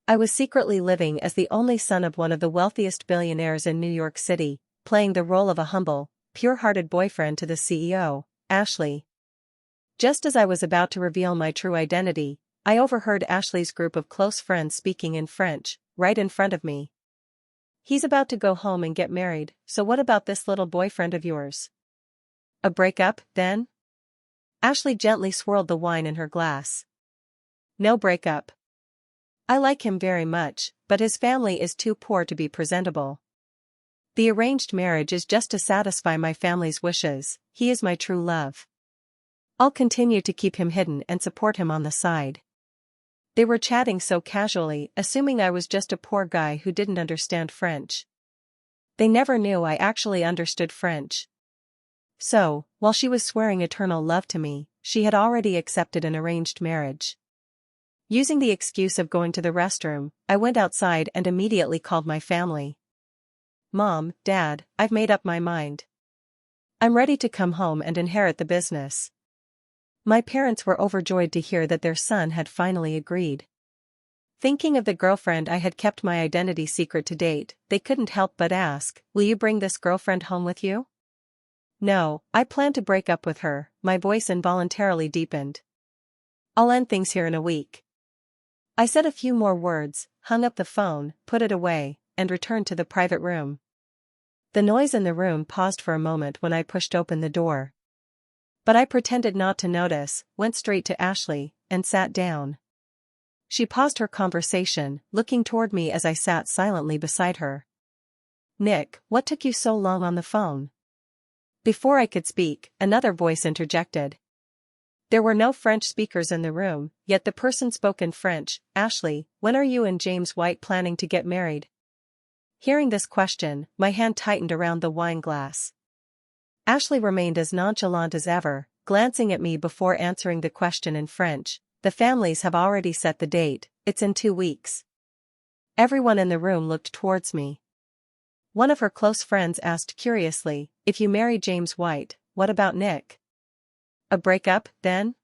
I was secretly living as the only son of one of the wealthiest billionaires in New York City, playing the role of a humble, pure-hearted boyfriend to the CEO, Ashley. Just as I was about to reveal my true identity, I overheard Ashley's group of close friends speaking in French, right in front of me. "He's about to go home and get married, so what about this little boyfriend of yours? A breakup, then?" Ashley gently swirled the wine in her glass. "No breakup. I like him very much, but his family is too poor to be presentable. The arranged marriage is just to satisfy my family's wishes. He is my true love. I'll continue to keep him hidden and support him on the side." They were chatting so casually, assuming I was just a poor guy who didn't understand French. They never knew I actually understood French. So, while she was swearing eternal love to me, she had already accepted an arranged marriage. Using the excuse of going to the restroom, I went outside and immediately called my family. "Mom, Dad, I've made up my mind. I'm ready to come home and inherit the business." My parents were overjoyed to hear that their son had finally agreed. Thinking of the girlfriend I had kept my identity secret to date, they couldn't help but ask, "Will you bring this girlfriend home with you?" "No, I plan to break up with her." My voice involuntarily deepened. "I'll end things here in a week." I said a few more words, hung up the phone, put it away, and returned to the private room. The noise in the room paused for a moment when I pushed open the door. But I pretended not to notice, went straight to Ashley, and sat down. She paused her conversation, looking toward me as I sat silently beside her. "Nick, what took you so long on the phone?" Before I could speak, another voice interjected. There were no French speakers in the room, yet the person spoke in French. "Ashley, when are you and James White planning to get married?" Hearing this question, my hand tightened around the wine glass. Ashley remained as nonchalant as ever, glancing at me before answering the question in French. "The families have already set the date, it's in 2 weeks." Everyone in the room looked towards me. One of her close friends asked curiously, "If you marry James White, what about Nick? A breakup, then?"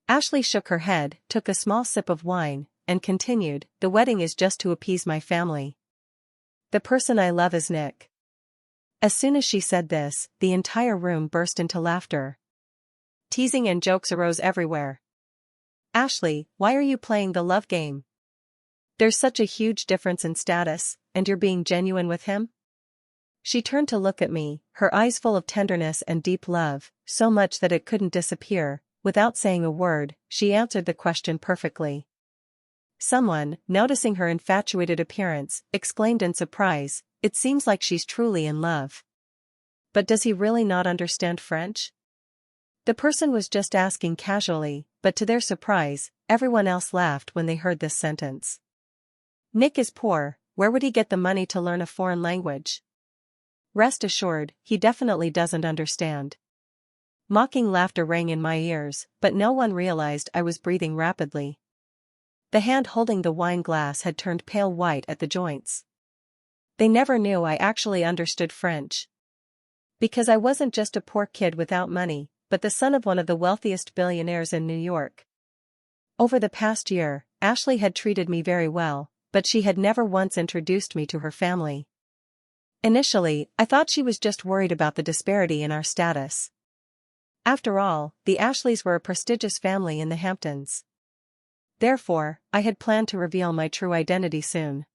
Ashley shook her head, took a small sip of wine, and continued, "The wedding is just to appease my family. The person I love is Nick." As soon as she said this, the entire room burst into laughter. Teasing and jokes arose everywhere. "Ashley, why are you playing the love game? There's such a huge difference in status, and you're being genuine with him?" She turned to look at me, her eyes full of tenderness and deep love, so much that it couldn't disappear. Without saying a word, she answered the question perfectly. Someone, noticing her infatuated appearance, exclaimed in surprise, "It seems like she's truly in love. But does he really not understand French?" The person was just asking casually, but to their surprise, everyone else laughed when they heard this sentence. "Nick is poor, where would he get the money to learn a foreign language? Rest assured, he definitely doesn't understand." Mocking laughter rang in my ears, but no one realized I was breathing rapidly. The hand holding the wine glass had turned pale white at the joints. They never knew I actually understood French. Because I wasn't just a poor kid without money, but the son of one of the wealthiest billionaires in New York. Over the past year, Ashley had treated me very well, but she had never once introduced me to her family. Initially, I thought she was just worried about the disparity in our status. After all, the Ashleys were a prestigious family in the Hamptons. Therefore, I had planned to reveal my true identity soon.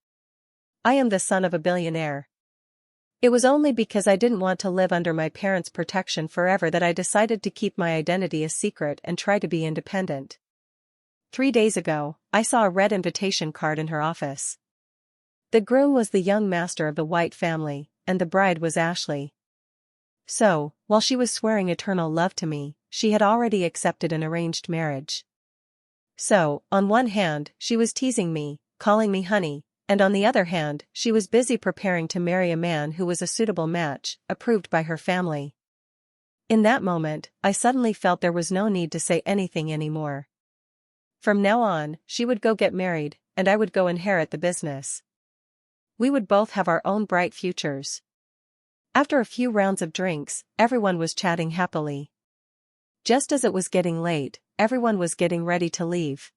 I am the son of a billionaire. It was only because I didn't want to live under my parents' protection forever that I decided to keep my identity a secret and try to be independent. 3 days ago, I saw a red invitation card in her office. The groom was the young master of the White family, and the bride was Ashley. So, while she was swearing eternal love to me, she had already accepted an arranged marriage. So, on one hand, she was teasing me, calling me honey, and on the other hand, she was busy preparing to marry a man who was a suitable match, approved by her family. In that moment, I suddenly felt there was no need to say anything anymore. From now on, she would go get married, and I would go inherit the business. We would both have our own bright futures. After a few rounds of drinks, everyone was chatting happily. Just as it was getting late, everyone was getting ready to leave.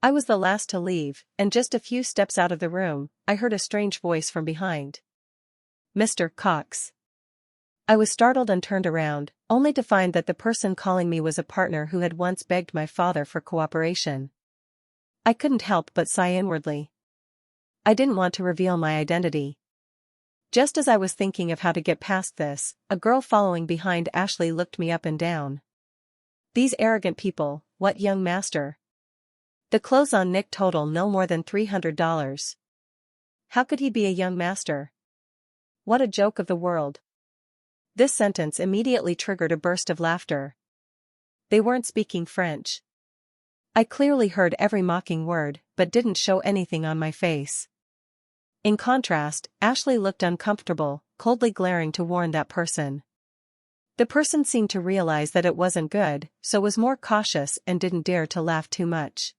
I was the last to leave, and just a few steps out of the room, I heard a strange voice from behind. "Mr. Cox." I was startled and turned around, only to find that the person calling me was a partner who had once begged my father for cooperation. I couldn't help but sigh inwardly. I didn't want to reveal my identity. Just as I was thinking of how to get past this, a girl following behind Ashley looked me up and down. These arrogant people, what young master? The clothes on Nick total no more than $300. How could he be a young master? What a joke of the world. This sentence immediately triggered a burst of laughter. They weren't speaking French. I clearly heard every mocking word, but didn't show anything on my face. In contrast, Ashley looked uncomfortable, coldly glaring to warn that person. The person seemed to realize that it wasn't good, so was more cautious and didn't dare to laugh too much.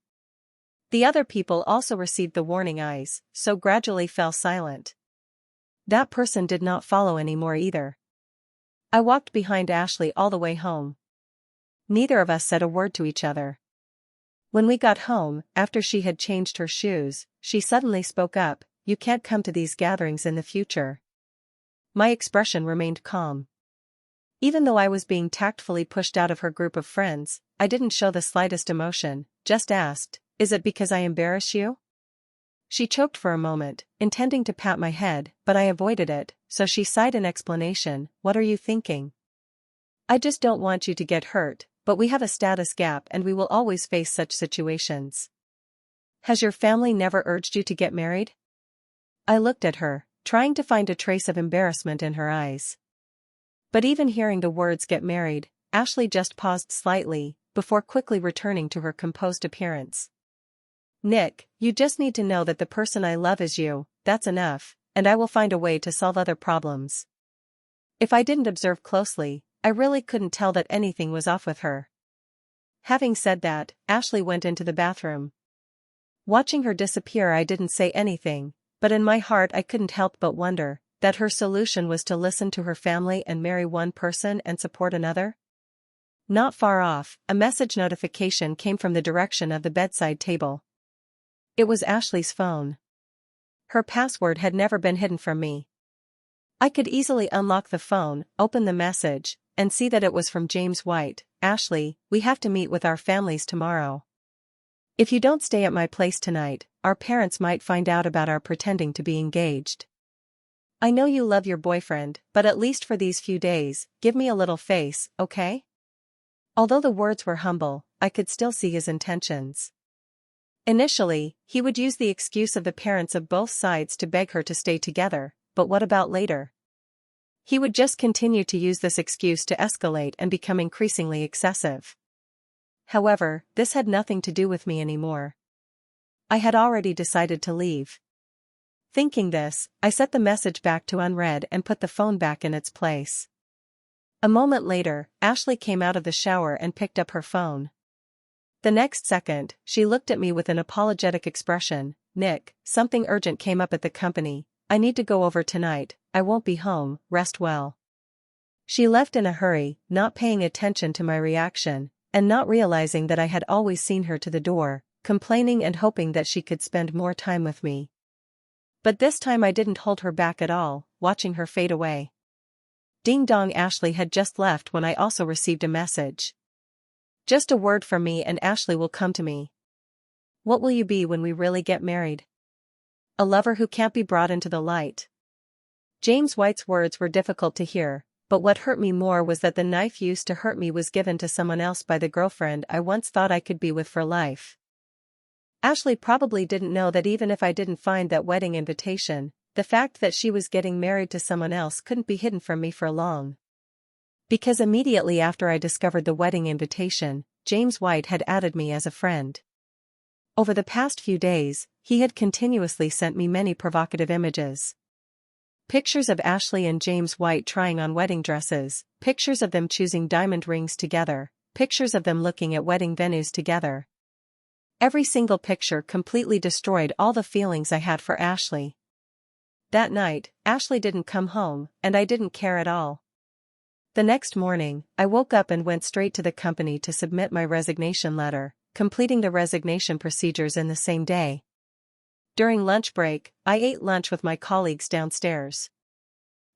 The other people also received the warning eyes, so gradually fell silent. That person did not follow anymore either. I walked behind Ashley all the way home. Neither of us said a word to each other. When we got home, after she had changed her shoes, she suddenly spoke up, "You can't come to these gatherings in the future." My expression remained calm. Even though I was being tactfully pushed out of her group of friends, I didn't show the slightest emotion, just asked, "Is it because I embarrass you?" She choked for a moment, intending to pat my head, but I avoided it, so she sighed in explanation, "What are you thinking? I just don't want you to get hurt, but we have a status gap and we will always face such situations. Has your family never urged you to get married?" I looked at her, trying to find a trace of embarrassment in her eyes. But even hearing the words "get married," Ashley just paused slightly, before quickly returning to her composed appearance. "Nick, you just need to know that the person I love is you, that's enough, and I will find a way to solve other problems." If I didn't observe closely, I really couldn't tell that anything was off with her. Having said that, Ashley went into the bathroom. Watching her disappear, I didn't say anything, but in my heart I couldn't help but wonder that her solution was to listen to her family and marry one person and support another. Not far off, a message notification came from the direction of the bedside table. It was Ashley's phone. Her password had never been hidden from me. I could easily unlock the phone, open the message, and see that it was from James White. "Ashley, we have to meet with our families tomorrow. If you don't stay at my place tonight, our parents might find out about our pretending to be engaged. I know you love your boyfriend, but at least for these few days, give me a little face, okay?" Although the words were humble, I could still see his intentions. Initially, he would use the excuse of the parents of both sides to beg her to stay together, but what about later? He would just continue to use this excuse to escalate and become increasingly excessive. However, this had nothing to do with me anymore. I had already decided to leave. Thinking this, I set the message back to unread and put the phone back in its place. A moment later, Ashley came out of the shower and picked up her phone. The next second, she looked at me with an apologetic expression. "Nick, something urgent came up at the company. I need to go over tonight. I won't be home, rest well." She left in a hurry, not paying attention to my reaction, and not realizing that I had always seen her to the door, complaining and hoping that she could spend more time with me. But this time I didn't hold her back at all, watching her fade away. Ding dong, Ashley had just left when I also received a message. "Just a word from me and Ashley will come to me. What will you be when we really get married? A lover who can't be brought into the light." James White's words were difficult to hear, but what hurt me more was that the knife used to hurt me was given to someone else by the girlfriend I once thought I could be with for life. Ashley probably didn't know that even if I didn't find that wedding invitation, the fact that she was getting married to someone else couldn't be hidden from me for long. Because immediately after I discovered the wedding invitation, James White had added me as a friend. Over the past few days, he had continuously sent me many provocative images. Pictures of Ashley and James White trying on wedding dresses, pictures of them choosing diamond rings together, pictures of them looking at wedding venues together. Every single picture completely destroyed all the feelings I had for Ashley. That night, Ashley didn't come home, and I didn't care at all. The next morning, I woke up and went straight to the company to submit my resignation letter, completing the resignation procedures in the same day. During lunch break, I ate lunch with my colleagues downstairs.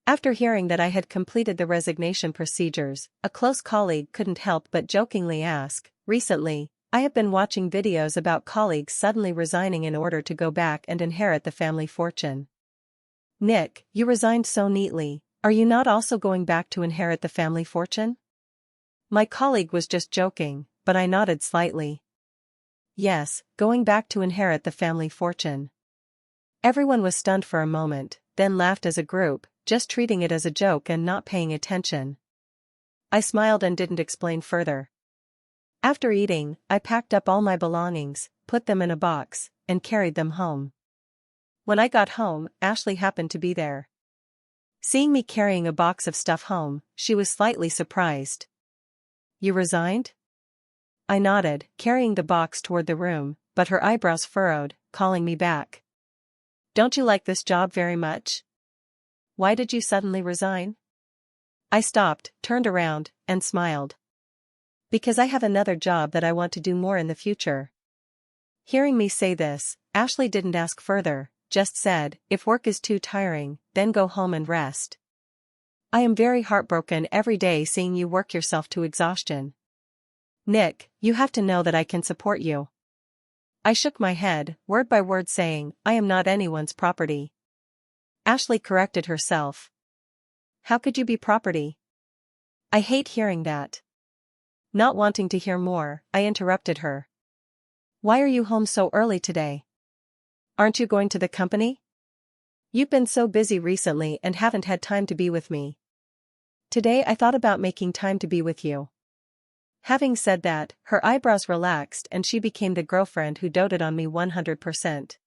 After hearing that I had completed the resignation procedures, a close colleague couldn't help but jokingly ask, "Recently, I have been watching videos about colleagues suddenly resigning in order to go back and inherit the family fortune. Nick, you resigned so neatly, are you not also going back to inherit the family fortune?" My colleague was just joking, but I nodded slightly. Yes, going back to inherit the family fortune. Everyone was stunned for a moment, then laughed as a group, just treating it as a joke and not paying attention. I smiled and didn't explain further. After eating, I packed up all my belongings, put them in a box, and carried them home. When I got home, Ashley happened to be there. Seeing me carrying a box of stuff home, she was slightly surprised. "You resigned?" I nodded, carrying the box toward the room, but her eyebrows furrowed, calling me back. "Don't you like this job very much? Why did you suddenly resign?" I stopped, turned around, and smiled. "Because I have another job that I want to do more in the future." Hearing me say this, Ashley didn't ask further, just said, "If work is too tiring, then go home and rest. I am very heartbroken every day seeing you work yourself to exhaustion. Nick, you have to know that I can support you." I shook my head, word by word saying, "I am not anyone's property." Ashley corrected herself. "How could you be property?" "I hate hearing that." Not wanting to hear more, I interrupted her. "Why are you home so early today? Aren't you going to the company? You've been so busy recently and haven't had time to be with me. Today I thought about making time to be with you." Having said that, her eyebrows relaxed and she became the girlfriend who doted on me 100%.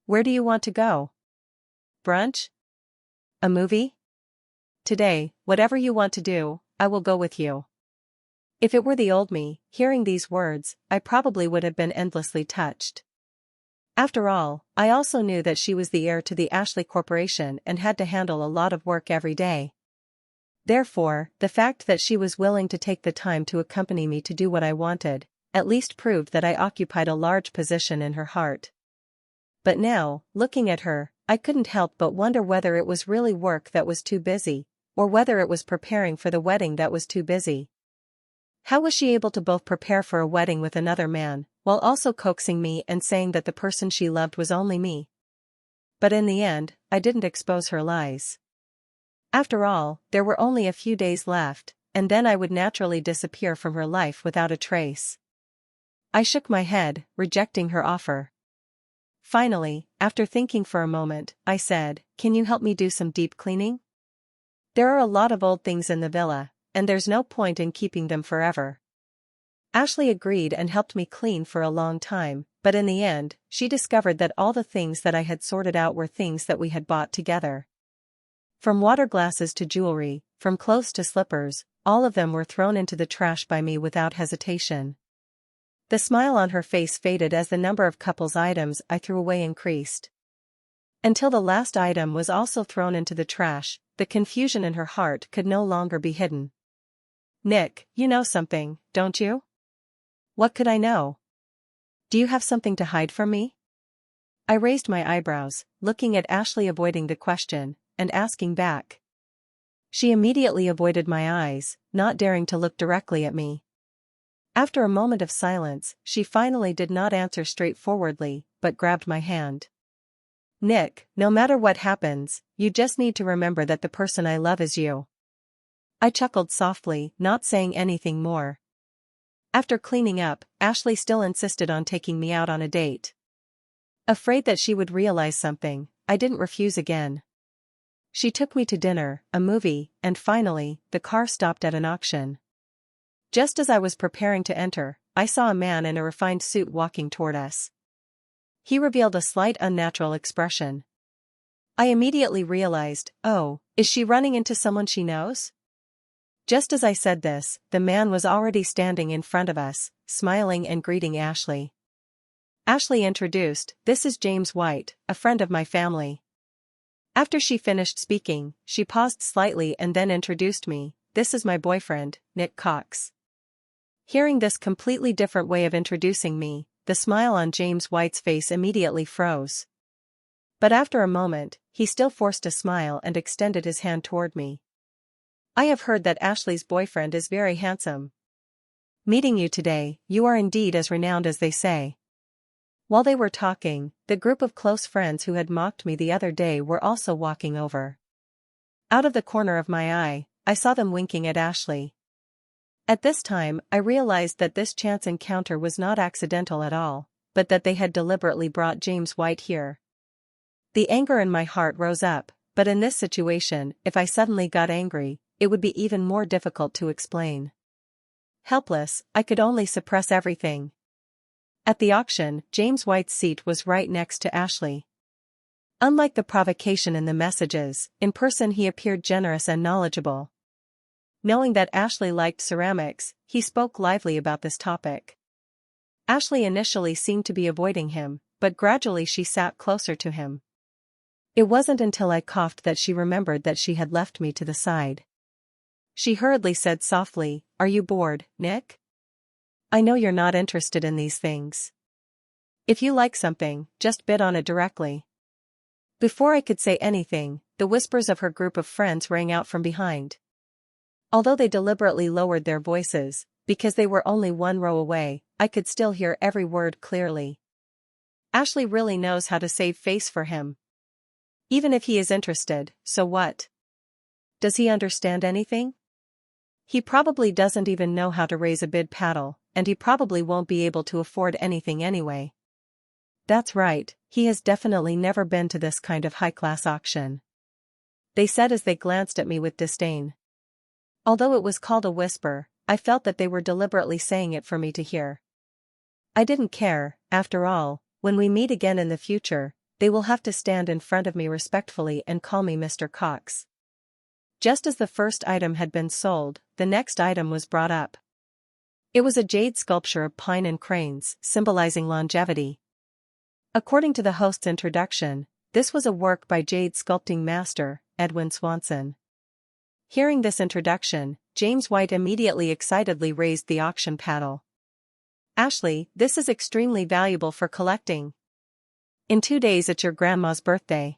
"Where do you want to go? Brunch? A movie? Today, whatever you want to do, I will go with you." If it were the old me, hearing these words, I probably would have been endlessly touched. After all, I also knew that she was the heir to the Ashley Corporation and had to handle a lot of work every day. Therefore, the fact that she was willing to take the time to accompany me to do what I wanted, at least proved that I occupied a large position in her heart. But now, looking at her, I couldn't help but wonder whether it was really work that was too busy, or whether it was preparing for the wedding that was too busy. How was she able to both prepare for a wedding with another man, while also coaxing me and saying that the person she loved was only me? But in the end, I didn't expose her lies. After all, there were only a few days left, and then I would naturally disappear from her life without a trace. I shook my head, rejecting her offer. Finally, after thinking for a moment, I said, "Can you help me do some deep cleaning? There are a lot of old things in the villa, and there's no point in keeping them forever." Ashley agreed and helped me clean for a long time, but in the end, she discovered that all the things that I had sorted out were things that we had bought together. From water glasses to jewelry, from clothes to slippers, all of them were thrown into the trash by me without hesitation. The smile on her face faded as the number of couples' items I threw away increased. Until the last item was also thrown into the trash, the confusion in her heart could no longer be hidden. "Nick, you know something, don't you?" "What could I know? Do you have something to hide from me?" I raised my eyebrows, looking at Ashley, avoiding the question, and asking back. She immediately avoided my eyes, not daring to look directly at me. After a moment of silence, she finally did not answer straightforwardly, but grabbed my hand. "Nick, no matter what happens, you just need to remember that the person I love is you." I chuckled softly, not saying anything more. After cleaning up, Ashley still insisted on taking me out on a date. Afraid that she would realize something, I didn't refuse again. She took me to dinner, a movie, and finally, the car stopped at an auction. Just as I was preparing to enter, I saw a man in a refined suit walking toward us. He revealed a slight unnatural expression. I immediately realized, oh, is she running into someone she knows? Just as I said this, the man was already standing in front of us, smiling and greeting Ashley. Ashley introduced, "This is James White, a friend of my family." After she finished speaking, she paused slightly and then introduced me, "This is my boyfriend, Nick Cox. Hearing this completely different way of introducing me, the smile on James White's face immediately froze. But after a moment, he still forced a smile and extended his hand toward me. I have heard that Ashley's boyfriend is very handsome. Meeting you today, you are indeed as renowned as they say. While they were talking, the group of close friends who had mocked me the other day were also walking over. Out of the corner of my eye, I saw them winking at Ashley. At this time, I realized that this chance encounter was not accidental at all, but that they had deliberately brought James White here. The anger in my heart rose up, but in this situation, if I suddenly got angry, it would be even more difficult to explain. Helpless, I could only suppress everything. At the auction, James White's seat was right next to Ashley. Unlike the provocation in the messages, in person he appeared generous and knowledgeable. Knowing that Ashley liked ceramics, he spoke lively about this topic. Ashley initially seemed to be avoiding him, but gradually she sat closer to him. It wasn't until I coughed that she remembered that she had left me to the side. She hurriedly said softly, "Are you bored, Nick? I know you're not interested in these things. If you like something, just bid on it directly." Before I could say anything, the whispers of her group of friends rang out from behind. Although they deliberately lowered their voices, because they were only one row away, I could still hear every word clearly. Ashley really knows how to save face for him. Even if he is interested, so what? Does he understand anything? He probably doesn't even know how to raise a bid paddle, and he probably won't be able to afford anything anyway. That's right, he has definitely never been to this kind of high-class auction. They said as they glanced at me with disdain. Although it was called a whisper, I felt that they were deliberately saying it for me to hear. I didn't care, after all, when we meet again in the future, they will have to stand in front of me respectfully and call me Mr. Cox. Just as the first item had been sold, the next item was brought up. It was a jade sculpture of pine and cranes, symbolizing longevity. According to the host's introduction, this was a work by jade sculpting master, Edwin Swanson. Hearing this introduction, James White immediately excitedly raised the auction paddle. "Ashley, this is extremely valuable for collecting. In 2 days it's your grandma's birthday.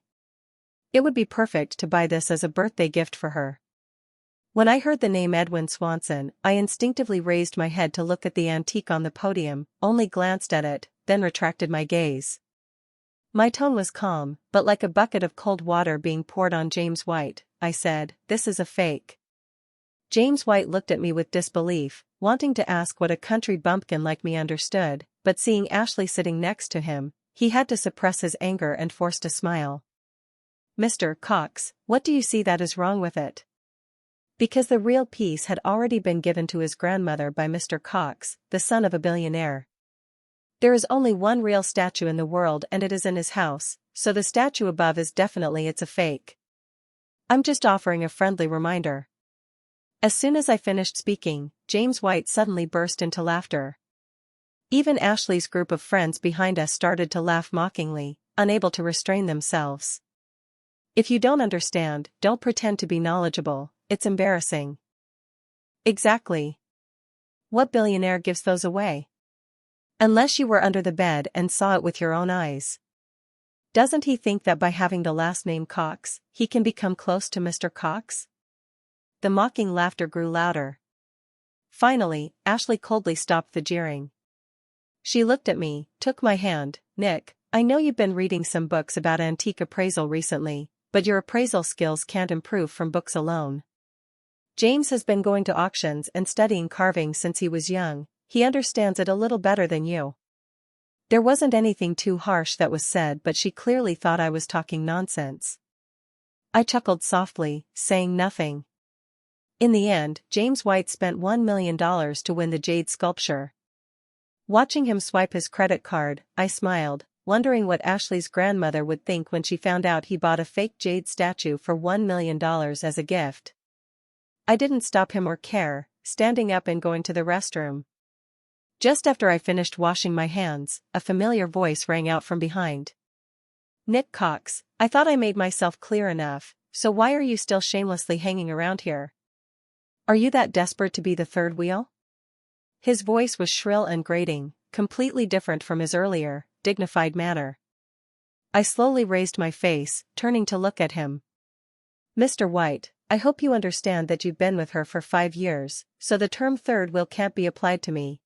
It would be perfect to buy this as a birthday gift for her." When I heard the name Edwin Swanson, I instinctively raised my head to look at the antique on the podium, only glanced at it, then retracted my gaze. My tone was calm, but like a bucket of cold water being poured on James White, I said, "This is a fake." James White looked at me with disbelief, wanting to ask what a country bumpkin like me understood, but seeing Ashley sitting next to him, he had to suppress his anger and forced a smile. "Mr. Cox, what do you see that is wrong with it?" Because the real piece had already been given to his grandmother by Mr. Cox, the son of a billionaire. There is only one real statue in the world and it is in his house, so the statue above is definitely a fake. I'm just offering a friendly reminder. As soon as I finished speaking, James White suddenly burst into laughter. Even Ashley's group of friends behind us started to laugh mockingly, unable to restrain themselves. If you don't understand, don't pretend to be knowledgeable, it's embarrassing. Exactly. What billionaire gives those away? Unless you were under the bed and saw it with your own eyes. Doesn't he think that by having the last name Cox, he can become close to Mr. Cox? The mocking laughter grew louder. Finally, Ashley coldly stopped the jeering. She looked at me, took my hand. "Nick, I know you've been reading some books about antique appraisal recently, but your appraisal skills can't improve from books alone. James has been going to auctions and studying carving since he was young, he understands it a little better than you." There wasn't anything too harsh that was said, but she clearly thought I was talking nonsense. I chuckled softly, saying nothing. In the end, James White spent $1 million to win the jade sculpture. Watching him swipe his credit card, I smiled, wondering what Ashley's grandmother would think when she found out he bought a fake jade statue for $1 million as a gift. I didn't stop him or care, standing up and going to the restroom. Just after I finished washing my hands, a familiar voice rang out from behind. "Nick Cox, I thought I made myself clear enough, so why are you still shamelessly hanging around here? Are you that desperate to be the third wheel?" His voice was shrill and grating, completely different from his earlier, dignified manner. I slowly raised my face, turning to look at him. "Mr. White, I hope you understand that you've been with her for 5 years, so the term third wheel can't be applied to me."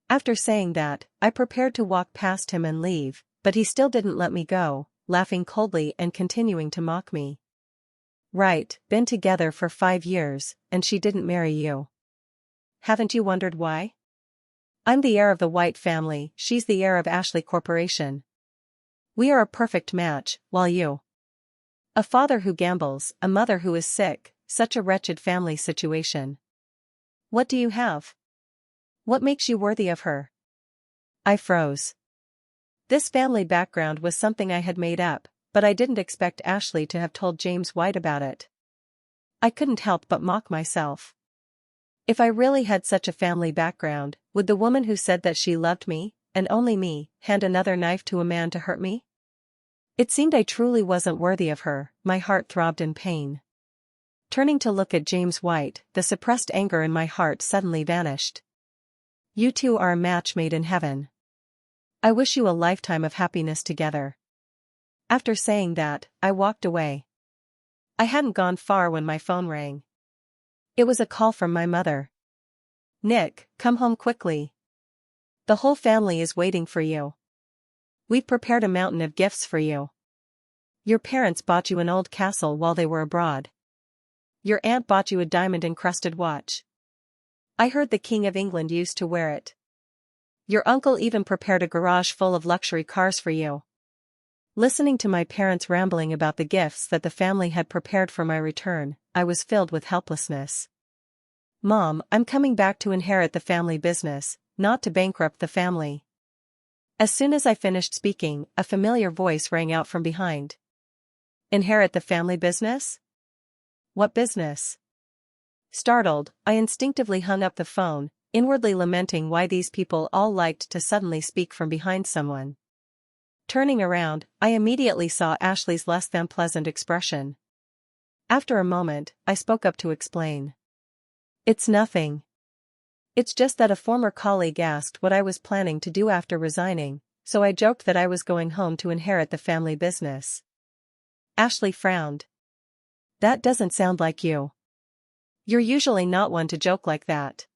After saying that, I prepared to walk past him and leave, but he still didn't let me go, laughing coldly and continuing to mock me. "Right, been together for 5 years, and she didn't marry you. Haven't you wondered why? I'm the heir of the White family, she's the heir of Ashley Corporation. We are a perfect match, while you. A father who gambles, a mother who is sick, such a wretched family situation. What do you have? What makes you worthy of her?" I froze. This family background was something I had made up, but I didn't expect Ashley to have told James White about it. I couldn't help but mock myself. If I really had such a family background, would the woman who said that she loved me, and only me, hand another knife to a man to hurt me? It seemed I truly wasn't worthy of her. My heart throbbed in pain. Turning to look at James White, the suppressed anger in my heart suddenly vanished. "You two are a match made in heaven. I wish you a lifetime of happiness together." After saying that, I walked away. I hadn't gone far when my phone rang. It was a call from my mother. "Nick, come home quickly. The whole family is waiting for you. We've prepared a mountain of gifts for you. Your parents bought you an old castle while they were abroad. Your aunt bought you a diamond-encrusted watch. I heard the King of England used to wear it. Your uncle even prepared a garage full of luxury cars for you." Listening to my parents rambling about the gifts that the family had prepared for my return, I was filled with helplessness. "Mom, I'm coming back to inherit the family business, not to bankrupt the family." As soon as I finished speaking, a familiar voice rang out from behind. "Inherit the family business? What business?" Startled, I instinctively hung up the phone, inwardly lamenting why these people all liked to suddenly speak from behind someone. Turning around, I immediately saw Ashley's less than pleasant expression. After a moment, I spoke up to explain. "It's nothing. It's just that a former colleague asked what I was planning to do after resigning, so I joked that I was going home to inherit the family business." Ashley frowned. "That doesn't sound like you. You're usually not one to joke like that."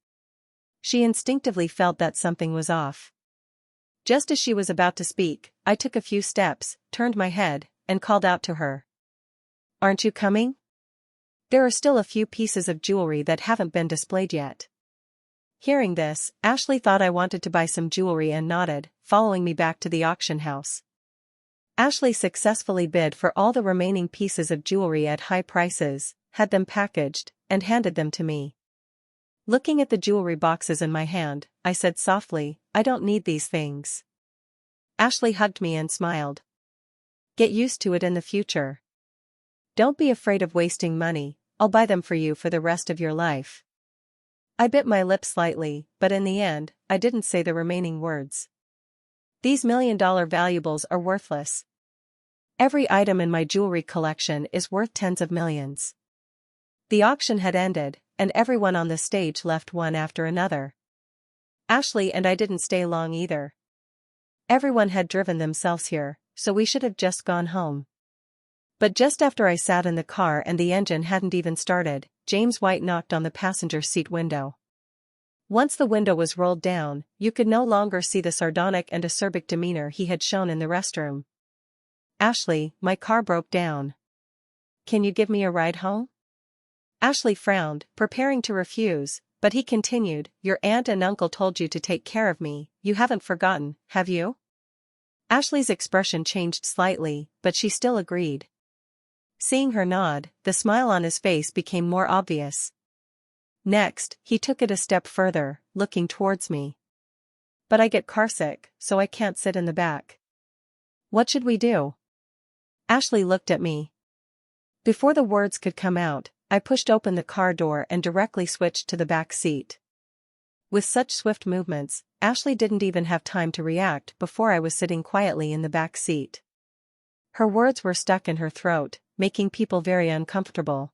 She instinctively felt that something was off. Just as she was about to speak, I took a few steps, turned my head, and called out to her. "Aren't you coming? There are still a few pieces of jewelry that haven't been displayed yet." Hearing this, Ashley thought I wanted to buy some jewelry and nodded, following me back to the auction house. Ashley successfully bid for all the remaining pieces of jewelry at high prices, had them packaged, and handed them to me. Looking at the jewelry boxes in my hand, I said softly, "I don't need these things." Ashley hugged me and smiled. "Get used to it in the future. Don't be afraid of wasting money, I'll buy them for you for the rest of your life." I bit my lip slightly, but in the end, I didn't say the remaining words. These million-dollar valuables are worthless. Every item in my jewelry collection is worth tens of millions. The auction had ended, and everyone on the stage left one after another. Ashley and I didn't stay long either. Everyone had driven themselves here, so we should have just gone home. But just after I sat in the car and the engine hadn't even started, James White knocked on the passenger seat window. Once the window was rolled down, you could no longer see the sardonic and acerbic demeanor he had shown in the restroom. "Ashley, my car broke down. Can you give me a ride home?" Ashley frowned, preparing to refuse, but he continued, "Your aunt and uncle told you to take care of me, you haven't forgotten, have you?" Ashley's expression changed slightly, but she still agreed. Seeing her nod, the smile on his face became more obvious. Next, he took it a step further, looking towards me. "But I get carsick, so I can't sit in the back. What should we do?" Ashley looked at me. Before the words could come out, I pushed open the car door and directly switched to the back seat. With such swift movements, Ashley didn't even have time to react before I was sitting quietly in the back seat. Her words were stuck in her throat, making people very uncomfortable.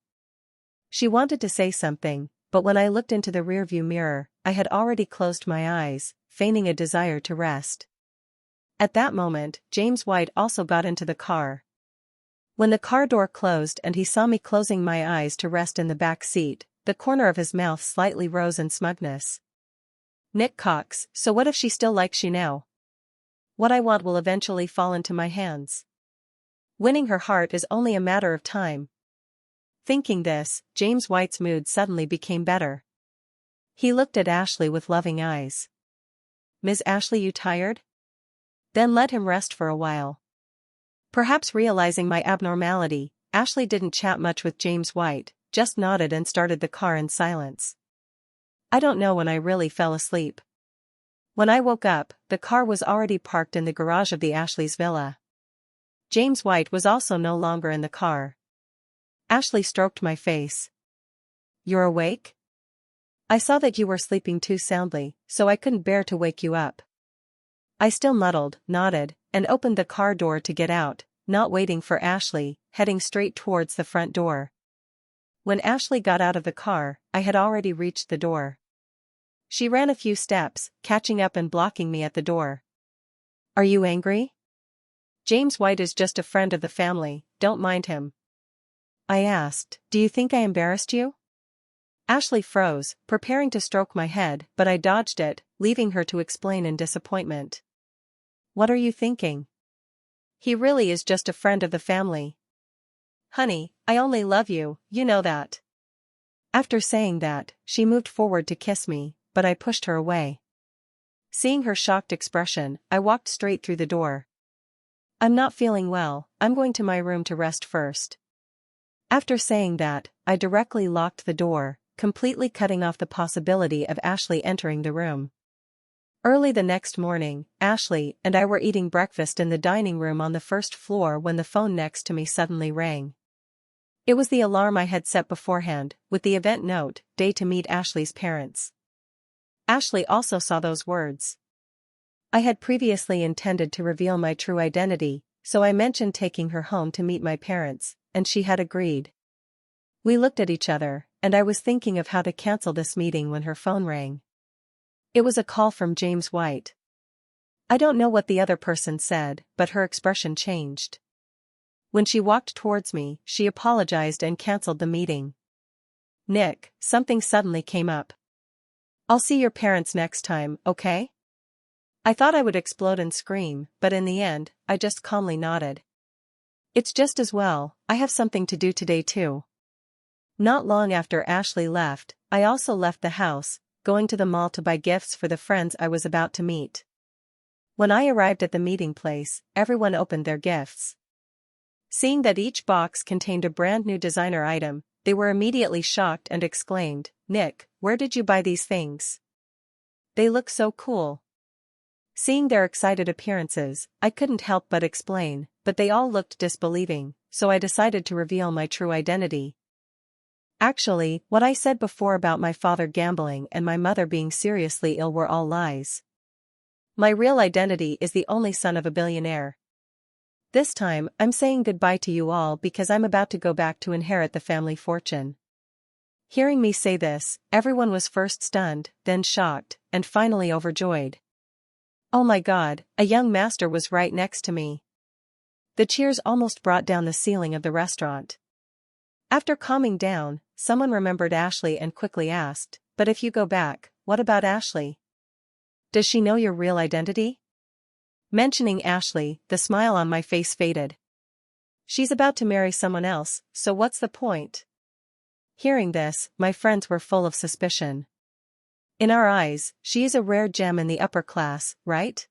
She wanted to say something, but when I looked into the rearview mirror, I had already closed my eyes, feigning a desire to rest. At that moment, James White also got into the car. When the car door closed and he saw me closing my eyes to rest in the back seat, the corner of his mouth slightly rose in smugness. Nick Cox, so what if she still likes you now? What I want will eventually fall into my hands. Winning her heart is only a matter of time. Thinking this, James White's mood suddenly became better. He looked at Ashley with loving eyes. Ms. Ashley, you tired? Then let him rest for a while. Perhaps realizing my abnormality, Ashley didn't chat much with James White, just nodded and started the car in silence. I don't know when I really fell asleep. When I woke up, the car was already parked in the garage of the Ashley's villa. James White was also no longer in the car. Ashley stroked my face. You're awake? I saw that you were sleeping too soundly, so I couldn't bear to wake you up. I still muddled, nodded, and opened the car door to get out, not waiting for Ashley, heading straight towards the front door. When Ashley got out of the car, I had already reached the door. She ran a few steps, catching up and blocking me at the door. Are you angry? James White is just a friend of the family, don't mind him. I asked, do you think I embarrassed you? Ashley froze, preparing to stroke my head, but I dodged it, leaving her to explain in disappointment. What are you thinking? He really is just a friend of the family. Honey, I only love you, you know that. After saying that, she moved forward to kiss me, but I pushed her away. Seeing her shocked expression, I walked straight through the door. I'm not feeling well, I'm going to my room to rest first. After saying that, I directly locked the door, completely cutting off the possibility of Ashley entering the room. Early the next morning, Ashley and I were eating breakfast in the dining room on the first floor when the phone next to me suddenly rang. It was the alarm I had set beforehand, with the event note, day to meet Ashley's parents. Ashley also saw those words. I had previously intended to reveal my true identity, so I mentioned taking her home to meet my parents, and she had agreed. We looked at each other, and I was thinking of how to cancel this meeting when her phone rang. It was a call from James White. I don't know what the other person said, but her expression changed. When she walked towards me, she apologized and canceled the meeting. Nick, something suddenly came up. I'll see your parents next time, okay? I thought I would explode and scream, but in the end, I just calmly nodded. It's just as well, I have something to do today too. Not long after Ashley left, I also left the house, going to the mall to buy gifts for the friends I was about to meet. When I arrived at the meeting place, everyone opened their gifts. Seeing that each box contained a brand new designer item, they were immediately shocked and exclaimed, Nick, where did you buy these things? They look so cool. Seeing their excited appearances, I couldn't help but explain, but they all looked disbelieving, so I decided to reveal my true identity. Actually, what I said before about my father gambling and my mother being seriously ill were all lies. My real identity is the only son of a billionaire. This time, I'm saying goodbye to you all because I'm about to go back to inherit the family fortune. Hearing me say this, everyone was first stunned, then shocked, and finally overjoyed. Oh my God, a young master was right next to me. The cheers almost brought down the ceiling of the restaurant. After calming down, someone remembered Ashley and quickly asked, but if you go back, what about Ashley? Does she know your real identity? Mentioning Ashley, the smile on my face faded. She's about to marry someone else, so what's the point? Hearing this, my friends were full of suspicion. In our eyes, she is a rare gem in the upper class, right?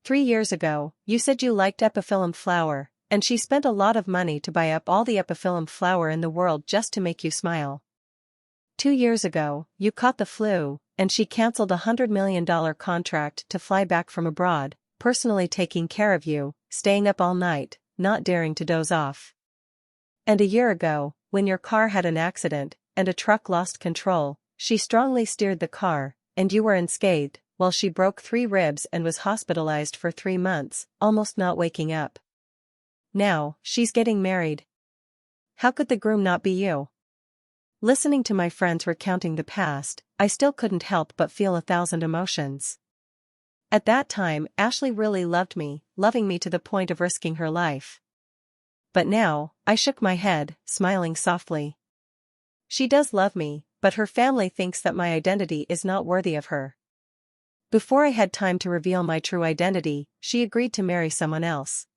3 years ago, you said you liked epiphyllum flower, and she spent a lot of money to buy up all the epiphyllum flower in the world just to make you smile. 2 years ago, you caught the flu, and she canceled a $100 million contract to fly back from abroad, personally taking care of you, staying up all night, not daring to doze off. And a year ago, when your car had an accident, and a truck lost control, she strongly steered the car, and you were unscathed, while she broke 3 ribs and was hospitalized for 3 months, almost not waking up. Now, she's getting married. How could the groom not be you? Listening to my friends recounting the past, I still couldn't help but feel 1,000 emotions. At that time, Ashley really loved me, loving me to the point of risking her life. But now, I shook my head, smiling softly. She does love me, but her family thinks that my identity is not worthy of her. Before I had time to reveal my true identity, she agreed to marry someone else.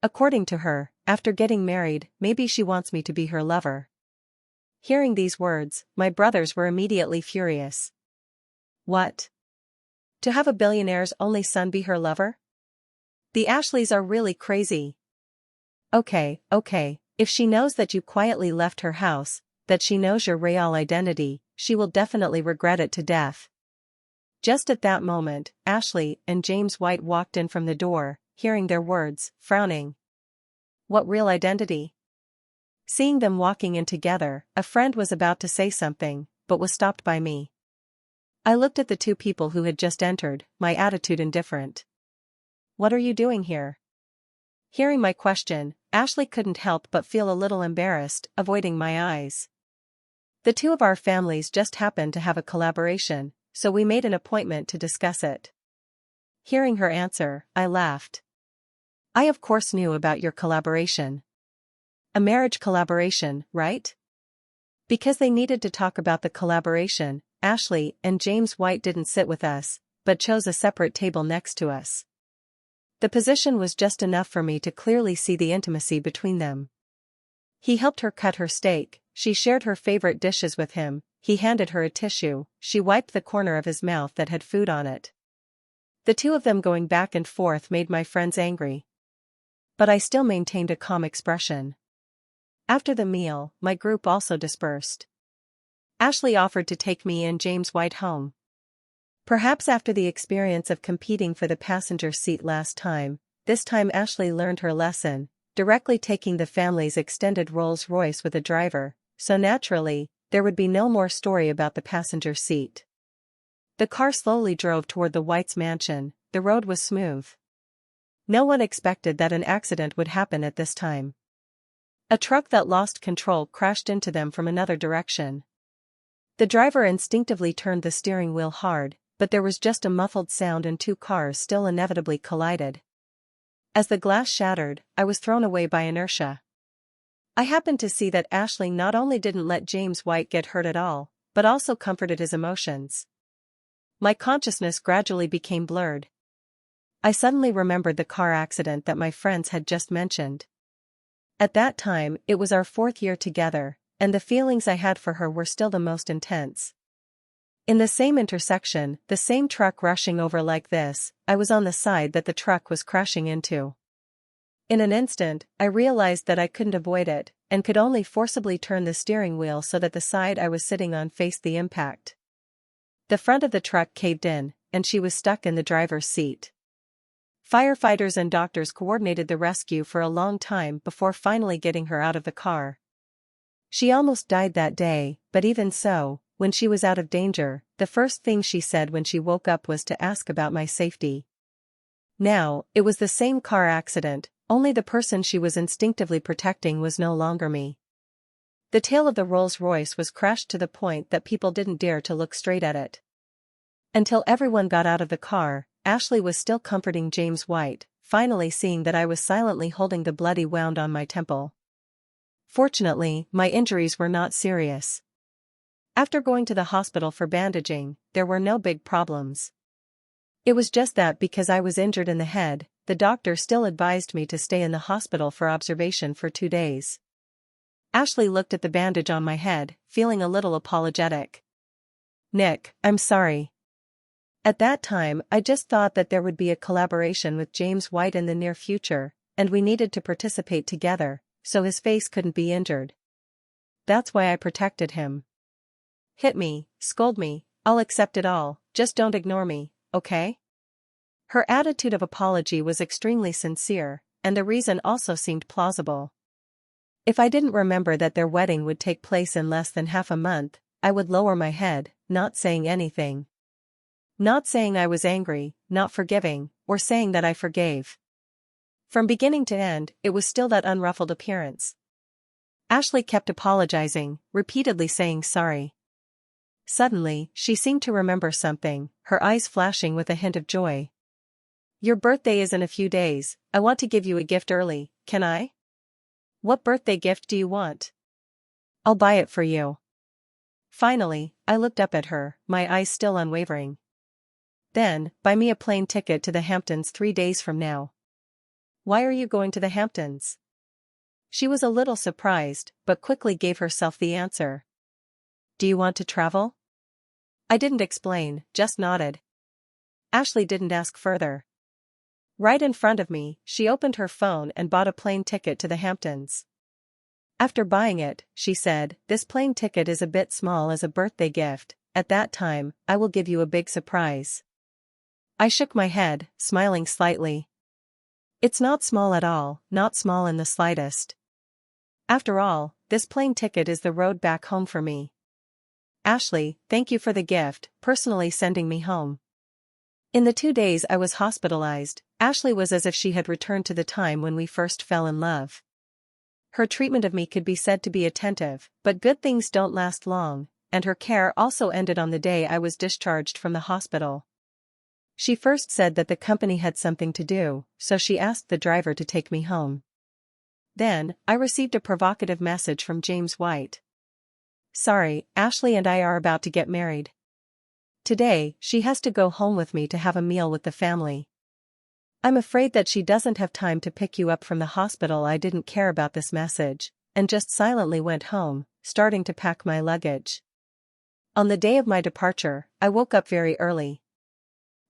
According to her, after getting married, maybe she wants me to be her lover. Hearing these words, my brothers were immediately furious. What? To have a billionaire's only son be her lover? The Ashleys are really crazy. Okay, if she knows that you quietly left her house, that she knows your real identity, she will definitely regret it to death. Just at that moment, Ashley and James White walked in from the door, hearing their words, frowning. What real identity? Seeing them walking in together, a friend was about to say something, but was stopped by me. I looked at the two people who had just entered, my attitude indifferent. What are you doing here? Hearing my question, Ashley couldn't help but feel a little embarrassed, avoiding my eyes. The two of our families just happened to have a collaboration, so we made an appointment to discuss it. Hearing her answer, I laughed. I of course knew about your collaboration. A marriage collaboration, right? Because they needed to talk about the collaboration, Ashley and James White didn't sit with us, but chose a separate table next to us. The position was just enough for me to clearly see the intimacy between them. He helped her cut her steak, she shared her favorite dishes with him, he handed her a tissue, she wiped the corner of his mouth that had food on it. The two of them going back and forth made my friends angry. But I still maintained a calm expression. After the meal, my group also dispersed. Ashley offered to take me and James White home. Perhaps after the experience of competing for the passenger seat last time, this time Ashley learned her lesson, directly taking the family's extended Rolls-Royce with a driver, so naturally, there would be no more story about the passenger seat. The car slowly drove toward the White's mansion, the road was smooth. No one expected that an accident would happen at this time. A truck that lost control crashed into them from another direction. The driver instinctively turned the steering wheel hard, but there was just a muffled sound and two cars still inevitably collided. As the glass shattered, I was thrown away by inertia. I happened to see that Ashley not only didn't let James White get hurt at all, but also comforted his emotions. My consciousness gradually became blurred. I suddenly remembered the car accident that my friends had just mentioned. At that time, it was our 4th year together, and the feelings I had for her were still the most intense. In the same intersection, the same truck rushing over like this, I was on the side that the truck was crashing into. In an instant, I realized that I couldn't avoid it, and could only forcibly turn the steering wheel so that the side I was sitting on faced the impact. The front of the truck caved in, and she was stuck in the driver's seat. Firefighters and doctors coordinated the rescue for a long time before finally getting her out of the car. She almost died that day, but even so, when she was out of danger, the first thing she said when she woke up was to ask about my safety. Now, it was the same car accident, only the person she was instinctively protecting was no longer me. The tail of the Rolls-Royce was crashed to the point that people didn't dare to look straight at it. Until everyone got out of the car, Ashley was still comforting James White, finally seeing that I was silently holding the bloody wound on my temple. Fortunately, my injuries were not serious. After going to the hospital for bandaging, there were no big problems. It was just that because I was injured in the head, the doctor still advised me to stay in the hospital for observation for 2 days. Ashley looked at the bandage on my head, feeling a little apologetic. "Nick, I'm sorry. At that time, I just thought that there would be a collaboration with James White in the near future, and we needed to participate together, so his face couldn't be injured. That's why I protected him. Hit me, scold me, I'll accept it all, just don't ignore me, okay?" Her attitude of apology was extremely sincere, and the reason also seemed plausible. If I didn't remember that their wedding would take place in less than half a month, I would lower my head, not saying anything. Not saying I was angry, not forgiving, or saying that I forgave. From beginning to end, it was still that unruffled appearance. Ashley kept apologizing, repeatedly saying sorry. Suddenly, she seemed to remember something, her eyes flashing with a hint of joy. Your birthday is in a few days. I want to give you a gift early, can I? What birthday gift do you want? I'll buy it for you. Finally, I looked up at her, my eyes still unwavering. Then, buy me a plane ticket to the Hamptons 3 days from now. Why are you going to the Hamptons? She was a little surprised, but quickly gave herself the answer. Do you want to travel? I didn't explain, just nodded. Ashley didn't ask further. Right in front of me, she opened her phone and bought a plane ticket to the Hamptons. After buying it, she said, "This plane ticket is a bit small as a birthday gift. At that time, I will give you a big surprise." I shook my head, smiling slightly. It's not small at all, not small in the slightest. After all, this plane ticket is the road back home for me. Ashley, thank you for the gift, personally sending me home. In the 2 days I was hospitalized, Ashley was as if she had returned to the time when we first fell in love. Her treatment of me could be said to be attentive, but good things don't last long, and her care also ended on the day I was discharged from the hospital. She first said that the company had something to do, so she asked the driver to take me home. Then, I received a provocative message from James White. Sorry, Ashley and I are about to get married. Today, she has to go home with me to have a meal with the family. I'm afraid that she doesn't have time to pick you up from the hospital. I didn't care about this message, and just silently went home, starting to pack my luggage. On the day of my departure, I woke up very early.